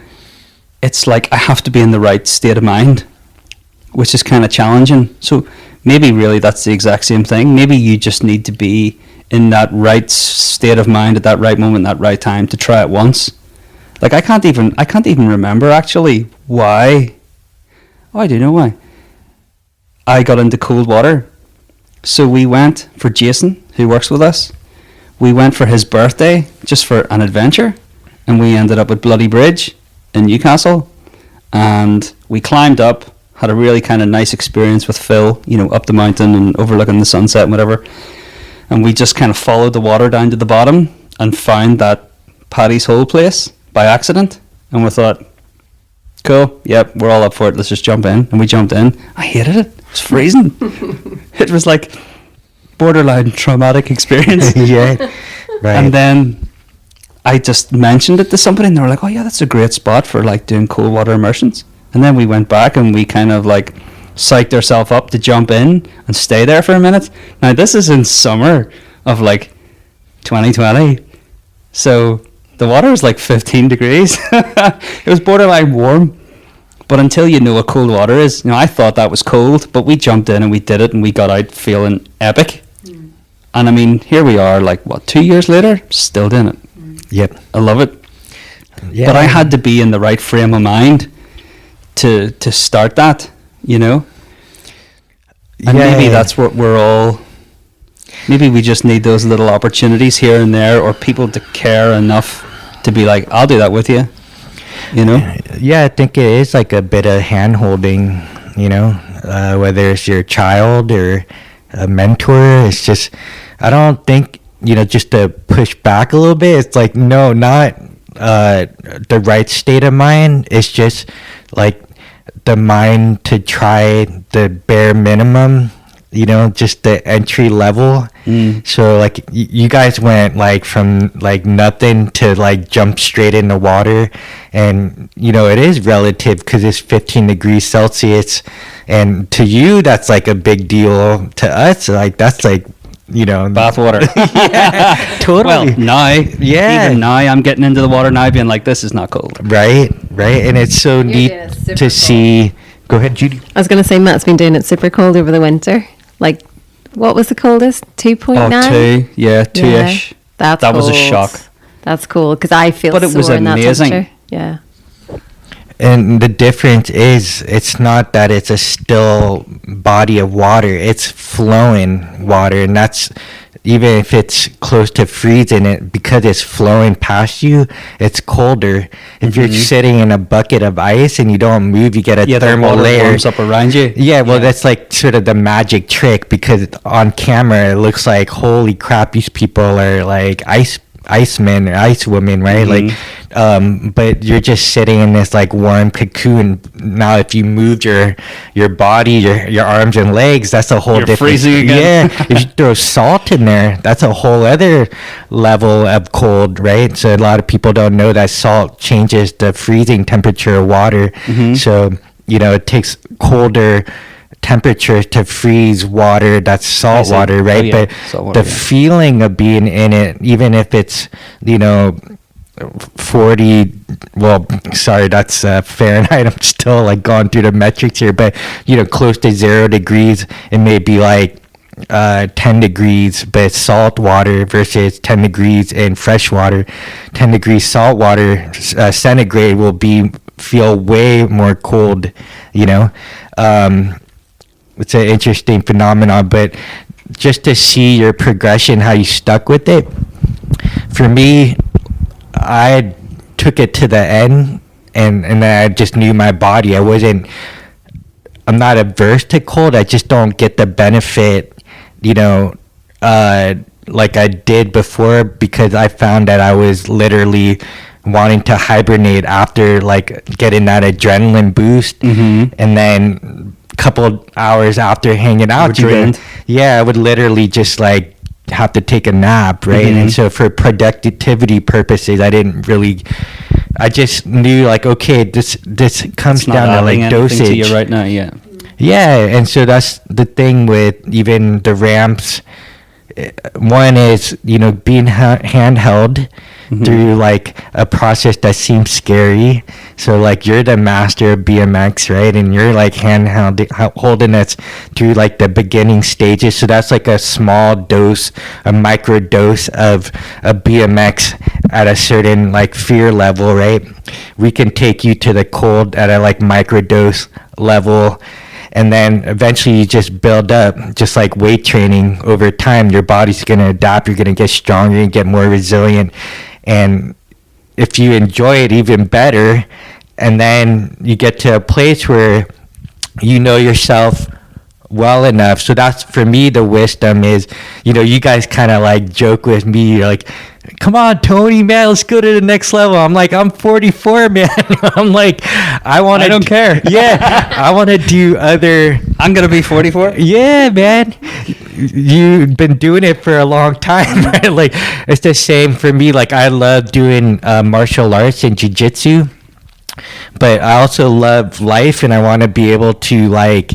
it's like I have to be in the right state of mind, which is kind of challenging. So maybe really that's the exact same thing. Maybe you just need to be in that right state of mind at that right moment, that right time to try it once. Like I can't even remember actually why. Oh, I do know why. I got into cold water. So we went for Jason, who works with us. We went for his birthday just for an adventure, and we ended up at Bloody Bridge in Newcastle, and we climbed up, had a really kind of nice experience with Phil, up the mountain and overlooking the sunset and whatever, and we just kind of followed the water down to the bottom and found that Paddy's Hole place by accident, and we thought, cool, yep, we're all up for it, let's just jump in. And we jumped in. I hated it. It was freezing. It was like borderline traumatic experience. Yeah, right. And then I just mentioned it to somebody and they were like, oh yeah, that's a great spot for like doing cold water immersions. And then we went back and we kind of like psyched ourselves up to jump in and stay there for a minute. Now this is in summer of like 2020, so the water was like 15 degrees. It was borderline warm. But until you know what cold water is, I thought that was cold, but we jumped in and we did it and we got out feeling epic. And I mean, here we are, like, 2 years later, still doing it. Yep. I love it. Yeah. But I had to be in the right frame of mind to start that, And maybe that's what we're all... Maybe we just need those little opportunities here and there, or people to care enough to be like, I'll do that with you. Yeah, I think it is like a bit of hand-holding, whether it's your child or a mentor. It's just, I don't think, just to push back a little bit, it's like, no, not the right state of mind. It's just like the mind to try the bare minimum, just the entry level. So like you guys went like from like nothing to like jump straight in the water, and it is relative because it's 15 degrees Celsius, and to you that's like a big deal. To us, like that's like bathwater. Yeah, totally. Well, now, even now, I'm getting into the water now, being like, this is not cold. Right, and it's so neat to see. Go ahead, Judy. I was going to say Matt's been doing it super cold over the winter. Like, what was the coldest? 2.9? Oh, 2. Yeah, 2-ish. That was a shock. That's cool, because I feel but it was in that amazing. temperature. Yeah. And the difference is, it's not that it's a still body of water, it's flowing water, and that's even if it's close to freezing, it because it's flowing past you, it's colder. If you're sitting in a bucket of ice and you don't move, you get a Yeah, the thermal water layer. warms up around you. Yeah, well, that's like sort of the magic trick, because on camera it looks like, holy crap, these people are like icemen or ice women, right? Like, but you're just sitting in this like warm cocoon. Now, if you moved your body, your arms and legs, that's a whole You're different. freezing again. Yeah, if you throw salt in there, that's a whole other level of cold, right? So a lot of people don't know that salt changes the freezing temperature of water. So it takes colder temperature to freeze water that's salt water, right? yeah. But Salt water, the feeling of being in it, even if it's 40, well, sorry, that's Fahrenheit. I'm still like going through the metrics here, but close to 0 degrees, it may be like 10 degrees, but it's salt water versus 10 degrees in fresh water. 10 degrees salt water centigrade will feel way more cold. It's an interesting phenomenon, but just to see your progression, how you stuck with it. For me, I took it to the end, and then I just knew my body. I'm not averse to cold. I just don't get the benefit, like I did before, because I found that I was literally wanting to hibernate after like getting that adrenaline boost, and then couple hours after hanging out, I would literally just like have to take a nap, right? And so for productivity purposes, I just knew like, okay, this comes down to like dosage to you right now. And so that's the thing with even the ramps. One is being handheld through like a process that seems scary. So like you're the master of BMX, right? And you're like holding us through like the beginning stages. So that's like a small dose, a micro dose of a BMX at a certain like fear level, right? We can take you to the cold at a like micro dose level. And then eventually you just build up, just like weight training over time. Your body's going to adapt. You're going to get stronger and get more resilient. And if you enjoy it, even better. And then you get to a place where you know yourself well enough. So that's, for me, the wisdom is, you guys kind of like joke with me. You're like, come on, Tony, man, let's go to the next level. I'm like, I'm 44, man. I'm like, I don't care. Yeah, I want to do other. I'm going to be 44? Yeah, man. You've been doing it for a long time, right? Like, it's the same for me. Like, I love doing martial arts and jiu-jitsu, but I also love life, and I want to be able to, like,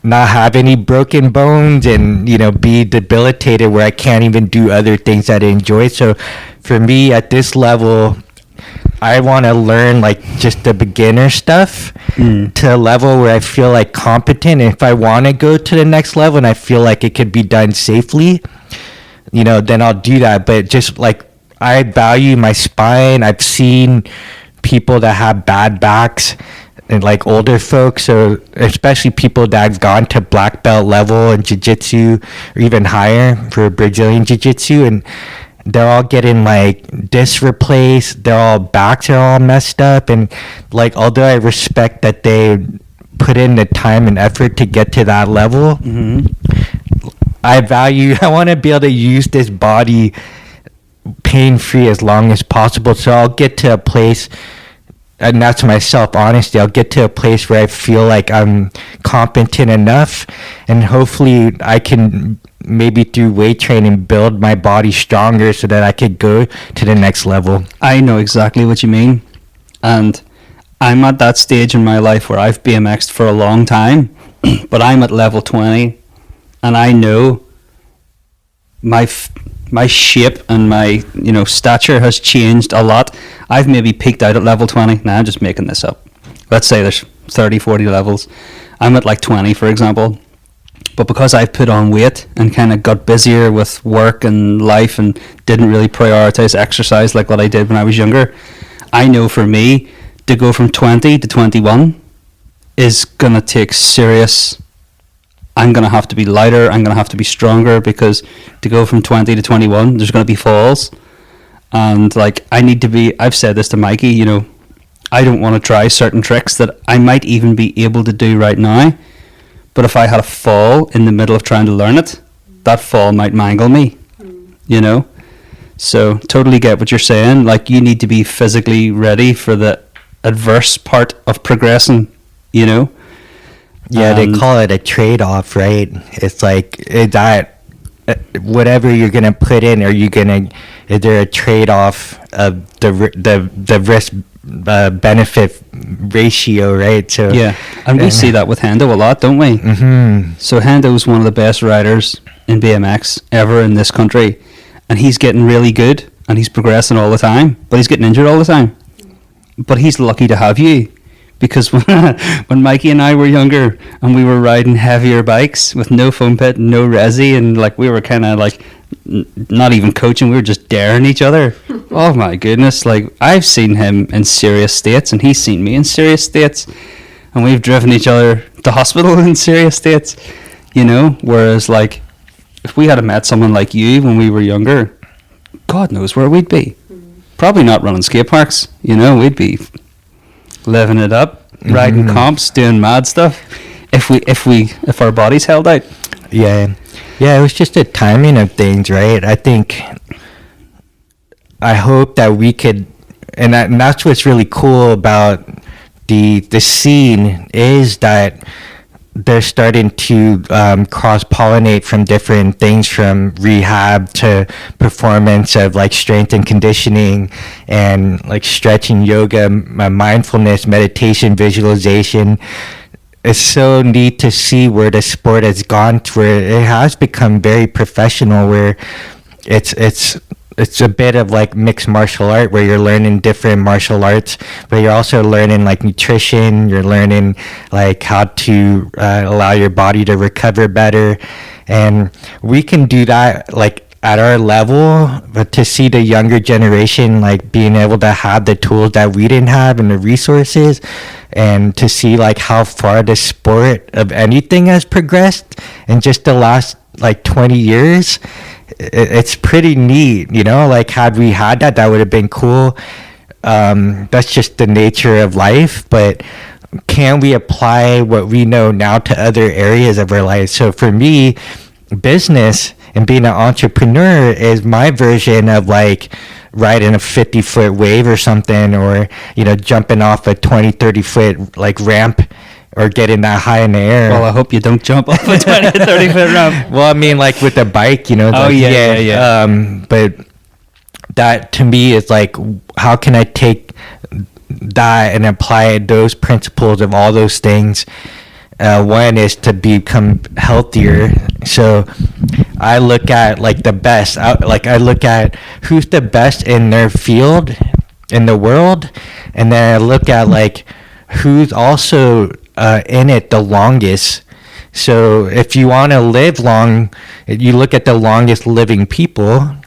not have any broken bones and be debilitated where I can't even do other things that I enjoy. So for me at this level, I want to learn like just the beginner stuff to a level where I feel like competent. And if I want to go to the next level and I feel like it could be done safely, then I'll do that. But just like, I value my spine. I've seen people that have bad backs and like older folks, so especially people that have gone to black belt level in jiu-jitsu or even higher for Brazilian jiu-jitsu, and they're all getting like discs replaced, their all backs are all messed up. And like, although I respect that they put in the time and effort to get to that level, I want to be able to use this body pain-free as long as possible. So I'll get to a place, and that's myself, honestly, I'll get to a place where I feel like I'm competent enough, and hopefully I can maybe through weight training build my body stronger so that I could go to the next level. I know exactly what you mean, and I'm at that stage in my life where I've BMX'd for a long time, but I'm at level 20, and I know my shape and my stature has changed a lot. I've maybe peaked out at level 20. Now I'm just making this up. Let's say there's 30, 40 levels. I'm at like 20, for example. But because I've put on weight and kind of got busier with work and life and didn't really prioritize exercise like what I did when I was younger, I know for me to go from 20 to 21 is going to take serious I'm going to have to be lighter, I'm going to have to be stronger, because to go from 20 to 21, there's going to be falls. And like, I've said this to Mikey, you know, I don't want to try certain tricks that I might even be able to do right now. But if I had a fall in the middle of trying to learn it, that fall might mangle me, you know? So totally get what you're saying. Like, you need to be physically ready for the adverse part of progressing, you know? Yeah, they call it a trade-off, right? It's like, is that whatever you're gonna put in, is there a trade-off of the risk benefit ratio, right? So yeah, and we see that with Hendo a lot, don't we? Mm-hmm. So Hendo's one of the best riders in BMX ever in this country, and he's getting really good, and he's progressing all the time, but he's getting injured all the time. But he's lucky to have you, because when Mikey and I were younger and we were riding heavier bikes with no foam pit, no resi, and like we were kind of like not even coaching, we were just daring each other. Oh my goodness, like I've seen him in serious states and he's seen me in serious states, and we've driven each other to hospital in serious states, you know. Whereas like if we had met someone like you when we were younger, God knows where we'd be. Probably not running skate parks, you know. We'd be living it up, riding comps, doing mad stuff if our bodies held out. Yeah, it was just the timing of things, right? I hope that we could, and that's what's really cool about the scene, is that they're starting to cross-pollinate from different things, from rehab to performance of like strength and conditioning, and like stretching, yoga, mindfulness, meditation, visualization. It's so neat to see where the sport has gone to, where it has become very professional, where it's a bit of like mixed martial art, where you're learning different martial arts, but you're also learning like nutrition, you're learning like how to allow your body to recover better. And we can do that like at our level, but to see the younger generation like being able to have the tools that we didn't have and the resources, and to see like how far the sport of anything has progressed in just the last like 20 years, it's pretty neat, you know. Like, had we had that would have been cool. That's just the nature of life. But can we apply what we know now to other areas of our life? So for me, business and being an entrepreneur is my version of like riding a 50-foot wave or something, or, you know, jumping off a 20-30-foot like ramp, or getting that high in the air. Well, I hope you don't jump off a 20 to 30 foot ramp. Well, I mean, like with a bike, you know. Oh, like, yeah. But that to me is like, how can I take that and apply those principles of all those things? One is to become healthier. So I look at like the best. I look at who's the best in their field in the world, and then I look at like who's also in it the longest. So if you want to live long, you look at the longest living people.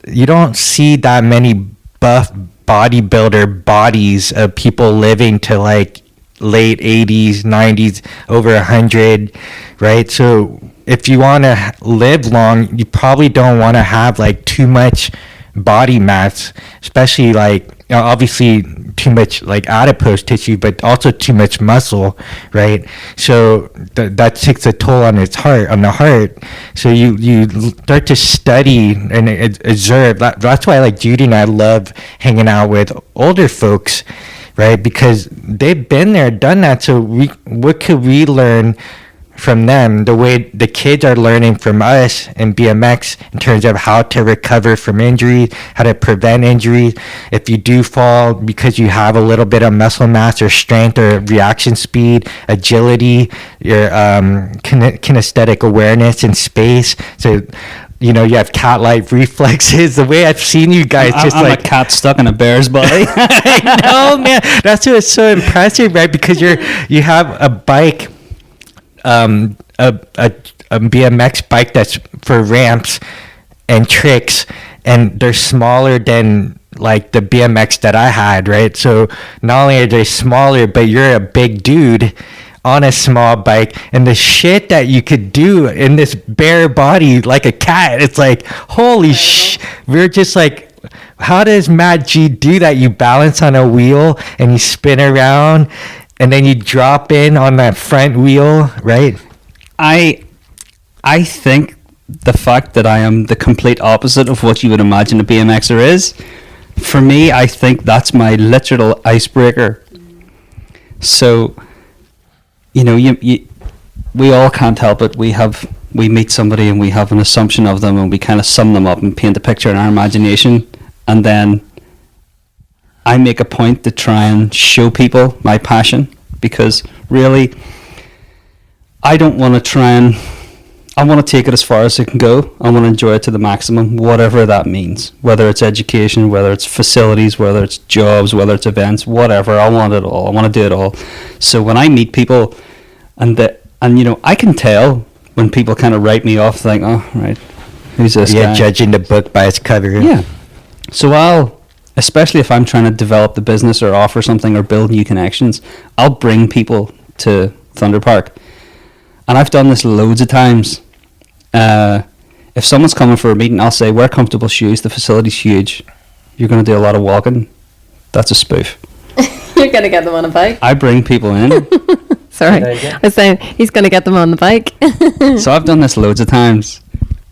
You don't see that many buff bodybuilder bodies of people living to like late 80s, 90s, over 100, right? So if you want to live long, you probably don't want to have like too much body mass, especially like, you know, obviously too much like adipose tissue, but also too much muscle, right? So that takes a toll on the heart. So you start to study and observe. That's why like Judy and I love hanging out with older folks, right? Because they've been there, done that. So what could we learn from them, the way the kids are learning from us in BMX in terms of how to recover from injuries, how to prevent injuries. If you do fall because you have a little bit of muscle mass or strength or reaction speed, agility, your kinesthetic awareness in space. So, you know, you have cat-like reflexes. The way I've seen you guys, I'm a cat stuck in a bear's body. I know, man. That's what's so impressive, right? Because you have a bike, a BMX bike that's for ramps and tricks, and they're smaller than like the BMX that I had, right? So not only are they smaller, but you're a big dude on a small bike, and the shit that you could do in this bare body like a cat. It's like, holy we're just like, how does Matt G do that? You balance on a wheel and you spin around and then you drop in on that front wheel, right? I think the fact that I am the complete opposite of what you would imagine a BMXer is, for me, I think that's my literal icebreaker. So, you know, we all can't help it. We meet somebody and we have an assumption of them and we kind of sum them up and paint a picture in our imagination, and then I make a point to try and show people my passion, because really I don't want to try and, I want to take it as far as it can go. I want to enjoy it to the maximum, whatever that means, whether it's education, whether it's facilities, whether it's jobs, whether it's events, whatever. I want it all. I want to do it all. So when I meet people and you know, I can tell when people kind of write me off, like, oh, right, who's this guy? Judging the book by its cover. Yeah. So especially if I'm trying to develop the business or offer something or build new connections, I'll bring people to Thunder Park. And I've done this loads of times. If someone's coming for a meeting, I'll say, wear comfortable shoes, the facility's huge, you're going to do a lot of walking. That's a spoof. You're going to get them on a bike. I bring people in. Sorry, I was saying he's going to get them on the bike. So I've done this loads of times,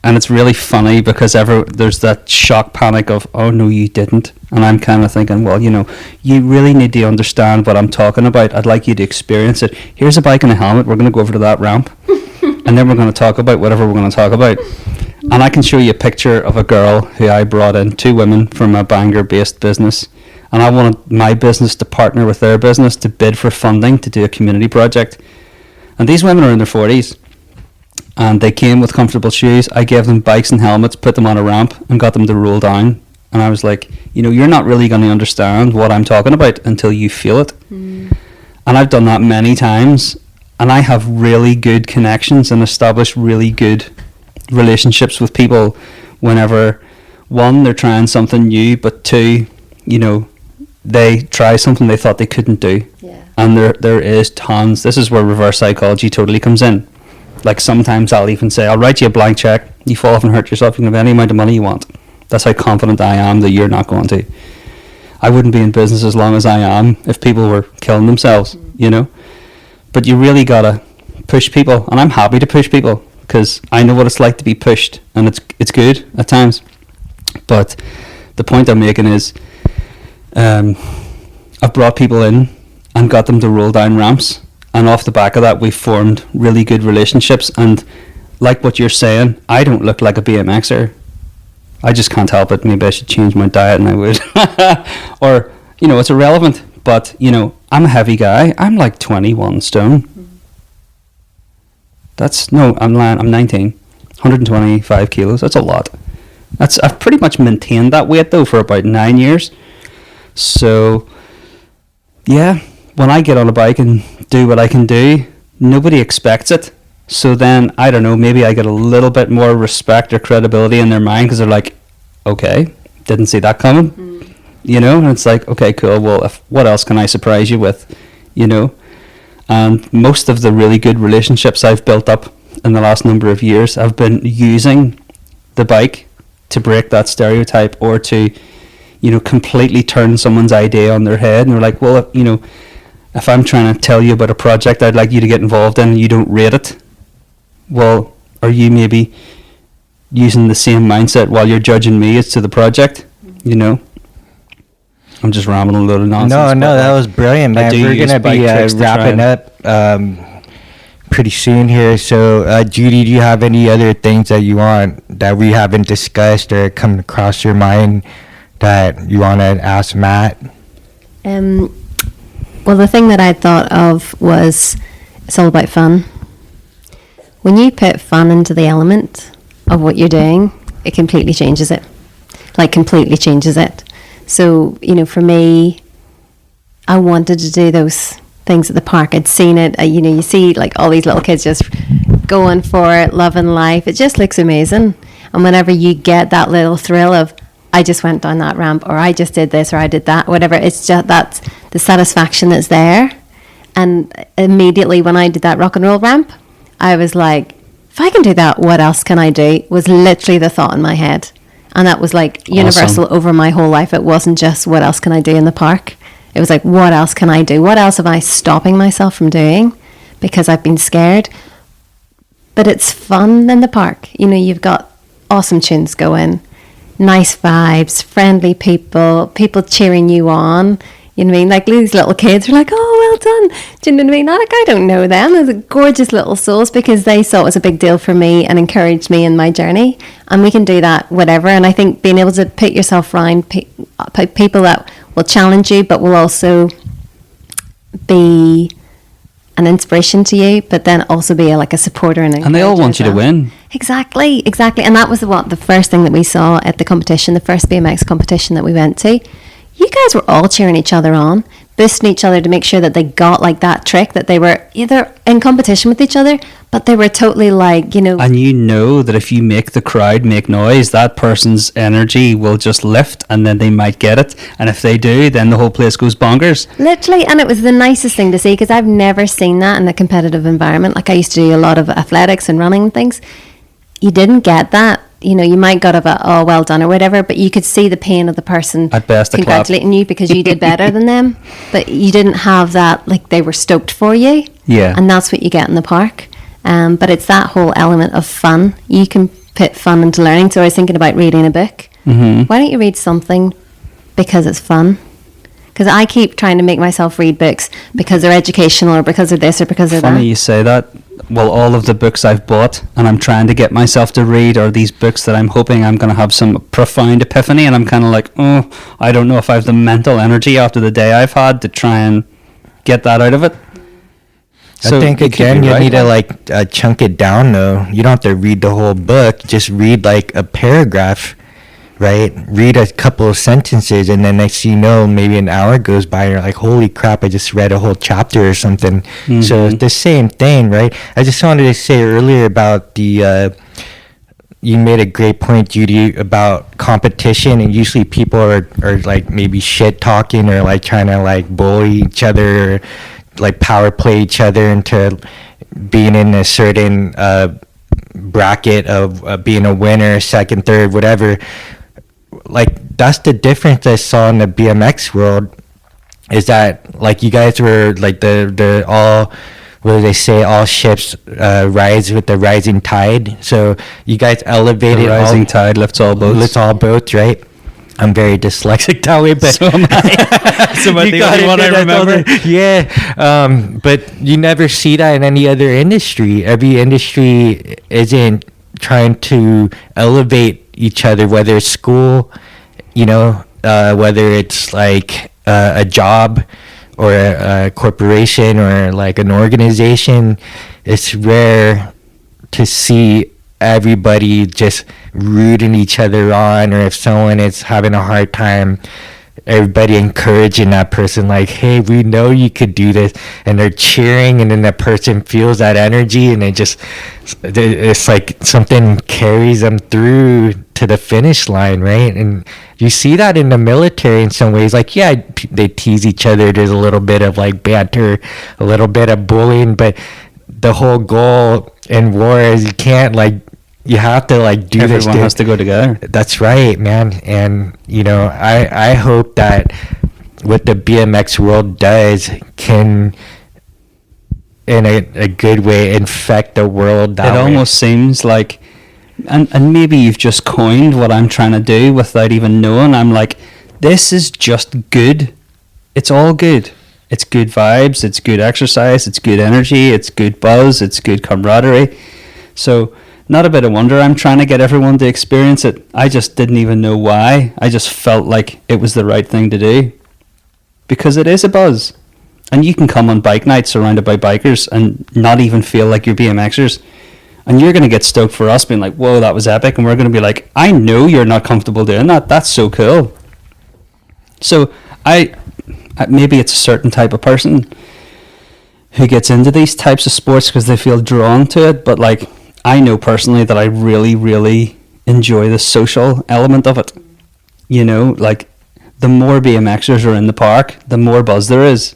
and it's really funny because there's that shock panic of, oh no, you didn't. And I'm kind of thinking, well, you know, you really need to understand what I'm talking about. I'd like you to experience it. Here's a bike and a helmet. We're going to go over to that ramp. And then we're going to talk about whatever we're going to talk about. And I can show you a picture of a girl who I brought in, 2 women from a Bangor-based business. And I wanted my business to partner with their business to bid for funding to do a community project. And these women are in their 40s. And they came with comfortable shoes. I gave them bikes and helmets, put them on a ramp, and got them to roll down. And I was like, you know, you're not really going to understand what I'm talking about until you feel it. And I've done that many times. And I have really good connections and established really good relationships with people whenever, 1, they're trying something new, but 2, you know, they try something they thought they couldn't do. Yeah. And there is tons. This is where reverse psychology totally comes in. Like sometimes I'll even say, I'll write you a blank check. You fall off and hurt yourself, you can have any amount of money you want. That's how confident I am that you're not going to. I wouldn't be in business as long as I am if people were killing themselves, you know. But you really gotta push people, and I'm happy to push people because I know what it's like to be pushed, and it's good at times. But the point I'm making is, I've brought people in and got them to roll down ramps, and off the back of that, we've formed really good relationships. And like what you're saying, I don't look like a BMXer. I just can't help it. Maybe I should change my diet, and I would, or you know, it's irrelevant. But you know, I'm a heavy guy. I'm like 21 stone. I'm 19, 125 kilos. That's a lot. I've pretty much maintained that weight though for about 9 years. So yeah, when I get on a bike and do what I can do, nobody expects it. So then, I don't know, maybe I get a little bit more respect or credibility in their mind because they're like, okay, didn't see that coming. You know, and it's like, okay, cool, well, what else can I surprise you with, you know? And most of the really good relationships I've built up in the last number of years, I've been using the bike to break that stereotype or to, you know, completely turn someone's idea on their head. And they're like, well, you know, if I'm trying to tell you about a project I'd like you to get involved in and you don't rate it, well, are you maybe using the same mindset while you're judging me as to the project, you know? I'm just rambling a load of nonsense. No, that was brilliant, man. We're going to be wrapping up pretty soon here. So, Judy, do you have any other things that you want that we haven't discussed or come across your mind that you want to ask Matt? Well, the thing that I thought of was it's all about fun. When you put fun into the element of what you're doing, it completely changes it. Like, completely changes it. So, you know, for me, I wanted to do those things at the park. I'd seen it, you know, you see like all these little kids just going for it, loving life. It just looks amazing. And whenever you get that little thrill of, I just went down that ramp, or I just did this, or I did that, whatever, it's just that's the satisfaction that's there. And immediately when I did that rock and roll ramp, I was like, if I can do that, what else can I do? Was literally the thought in my head. And that was like universal over my whole life. It wasn't just what else can I do in the park. It was like, what else can I do? What else am I stopping myself from doing because I've been scared? But it's fun in the park. You know, you've got awesome tunes going, nice vibes, friendly people, people cheering you on. You know what I mean? Like these little kids are like, oh, well done. Do you know what I mean? Like, I don't know them. They're gorgeous little souls because they saw it was a big deal for me and encouraged me in my journey. And we can do that, whatever. And I think being able to put yourself around people that will challenge you, but will also be an inspiration to you, but then also be like a supporter and they all want you to win. Exactly. And that was the first thing that we saw at the competition, the first BMX competition that we went to. You guys were all cheering each other on, boosting each other to make sure that they got like that trick, that they were either in competition with each other, but they were totally like, you know. And you know that if you make the crowd make noise, that person's energy will just lift and then they might get it. And if they do, then the whole place goes bonkers. Literally. And it was the nicest thing to see because I've never seen that in a competitive environment. Like I used to do a lot of athletics and running and things. You didn't get that. You know, you might got a oh, well done or whatever, but you could see the pain of the person at best congratulating you because you did better than them. But you didn't have that, like they were stoked for you. Yeah. And that's what you get in the park. But it's that whole element of fun. You can put fun into learning. So I was thinking about reading a book. Mm-hmm. Why don't you read something because it's fun? Because I keep trying to make myself read books because they're educational or because of this or because of that. Funny you say that. Well, all of the books I've bought and I'm trying to get myself to read are these books that I'm hoping I'm going to have some profound epiphany, and I'm kind of like, oh, I don't know if I have the mental energy after the day I've had to try and get that out of it. So I think again you need to like chunk it down though. You don't have to read the whole book. Just read like a paragraph, right? Read a couple of sentences, and then next thing you know, maybe an hour goes by and you're like, holy crap, I just read a whole chapter or something. Mm-hmm. So it's the same thing, right? I just wanted to say earlier about the you made a great point, Judy, about competition, and usually people are like maybe shit talking or like trying to like bully each other or like power play each other into being in a certain bracket of being a winner, second, third, whatever. Like that's the difference I saw in the BMX world, is that like you guys were like the all, what do they say, all ships rise with the rising tide. So you guys elevated, the rising tide lifts all boats. Lifts all boats, right? I'm very dyslexic that way, but so am I. So am I the only one I remember. Yeah, but you never see that in any other industry. Every industry isn't trying to elevate each other, whether it's school, you know, whether it's like a job or a corporation or like an organization. It's rare to see everybody just rooting each other on, or if someone is having a hard time, everybody encouraging that person like, hey, we know you could do this, and they're cheering, and then that person feels that energy, and it's like something carries them through to the finish line, right? And you see that in the military in some ways. Like, yeah, they tease each other, there's a little bit of like banter, a little bit of bullying, but the whole goal in war is you have to like do this. Everyone has to go together. That's right, man. And you know, I hope that what the BMX world does can, in a good way, infect the world that way. It almost seems like, and maybe you've just coined what I'm trying to do without even knowing. I'm like, this is just good. It's all good. It's good vibes, it's good exercise, it's good energy, it's good buzz, it's good camaraderie. So not a bit of wonder I'm trying to get everyone to experience it. I just didn't even know why. I just felt like it was the right thing to do. Because it is a buzz. And you can come on bike nights surrounded by bikers and not even feel like you're BMXers. And you're going to get stoked for us being like, whoa, that was epic. And we're going to be like, I know you're not comfortable doing that. That's so cool. So maybe it's a certain type of person who gets into these types of sports because they feel drawn to it. But like, I know personally that I really, really enjoy the social element of it. You know, like the more BMXers are in the park, the more buzz there is.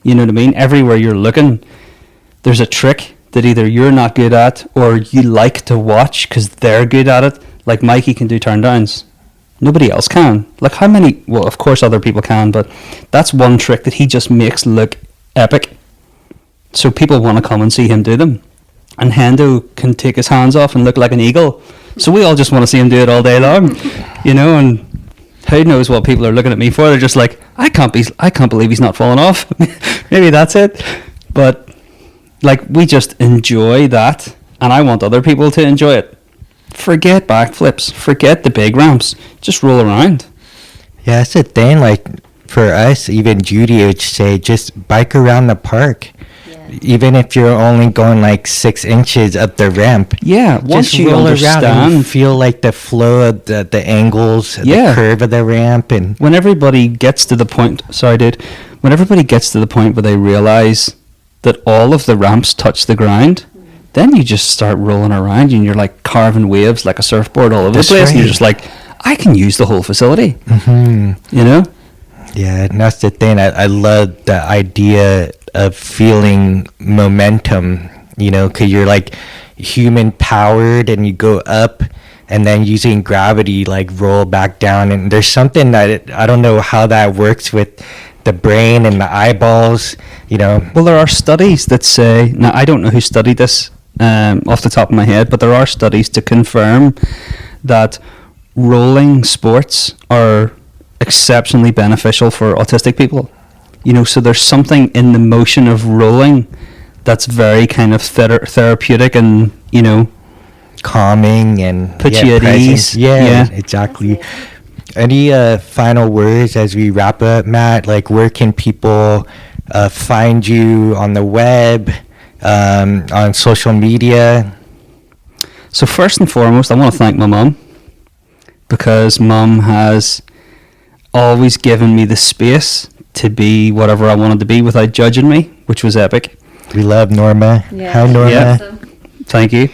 You know what I mean? Everywhere you're looking, there's a trick that either you're not good at or you like to watch because they're good at it. Like Mikey can do turn downs. Nobody else can. Like how many? Well, of course other people can, but that's one trick that he just makes look epic. So people want to come and see him do them. And Hendo can take his hands off and look like an eagle. So we all just want to see him do it all day long, you know. And who knows what people are looking at me for? They're just like, I can't believe he's not falling off. Maybe that's it. But like we just enjoy that, and I want other people to enjoy it. Forget backflips, forget the big ramps, just roll around. Yeah, that's the thing. Like for us, even Judy would say, just bike around the park. Yeah. Even if you're only going like 6 inches up the ramp. Yeah, once just you roll understand, around and feel like the flow of the angles, the curve of the ramp, and when everybody gets to the point. Sorry, dude. When everybody gets to the point where they realize that all of the ramps touch the ground. Then you just start rolling around and you're like carving waves like a surfboard all over the place. Right. And you're just like, I can use the whole facility. Mm-hmm. You know? Yeah, and that's the thing. I love the idea of feeling momentum, you know, because you're like human powered and you go up and then using gravity like roll back down. And there's something that I don't know how that works with the brain and the eyeballs, you know. Well, there are studies that say, now I don't know who studied this off the top of my head, but there are studies to confirm that rolling sports are exceptionally beneficial for autistic people. You know, so there's something in the motion of rolling that's very kind of therapeutic and, you know, calming and puts you at ease. Yeah, exactly. Any final words as we wrap up, Matt? Like, where can people find you on the web, on social media? So first and foremost, I want to thank my mum, because mum has always given me the space to be whatever I wanted to be without judging me, which was epic. We love Norma. Yeah. Hi, Norma. Yeah. Thank you.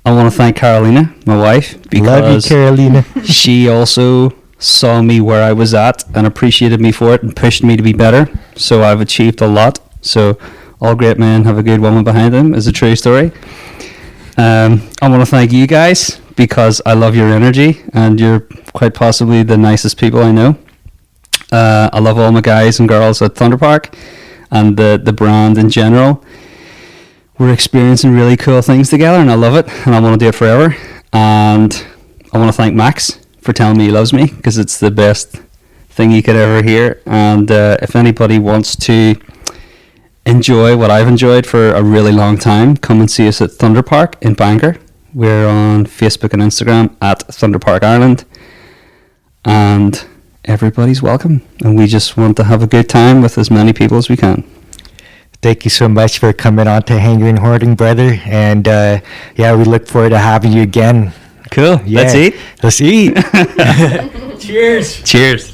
I want to thank Carolina, my wife, because love you, Carolina. She also saw me where I was at and appreciated me for it and pushed me to be better. So I've achieved a lot. So all great men have a good woman behind them is a true story. I want to thank you guys because I love your energy and you're quite possibly the nicest people I know. I love all my guys and girls at Thunder Park and the brand in general. We're experiencing really cool things together and I love it and I want to do it forever. And I want to thank Max for telling me he loves me, because it's the best thing you could ever hear. And if anybody wants to enjoy what I've enjoyed for a really long time, come and see us at Thunder Park in Bangor. We're on Facebook and Instagram at Thunder Park Ireland. And everybody's welcome. And we just want to have a good time with as many people as we can. Thank you so much for coming on to Hangry and Horny, brother. And yeah, we look forward to having you again. Cool. Yeah. Let's eat. Let's eat. Cheers. Cheers.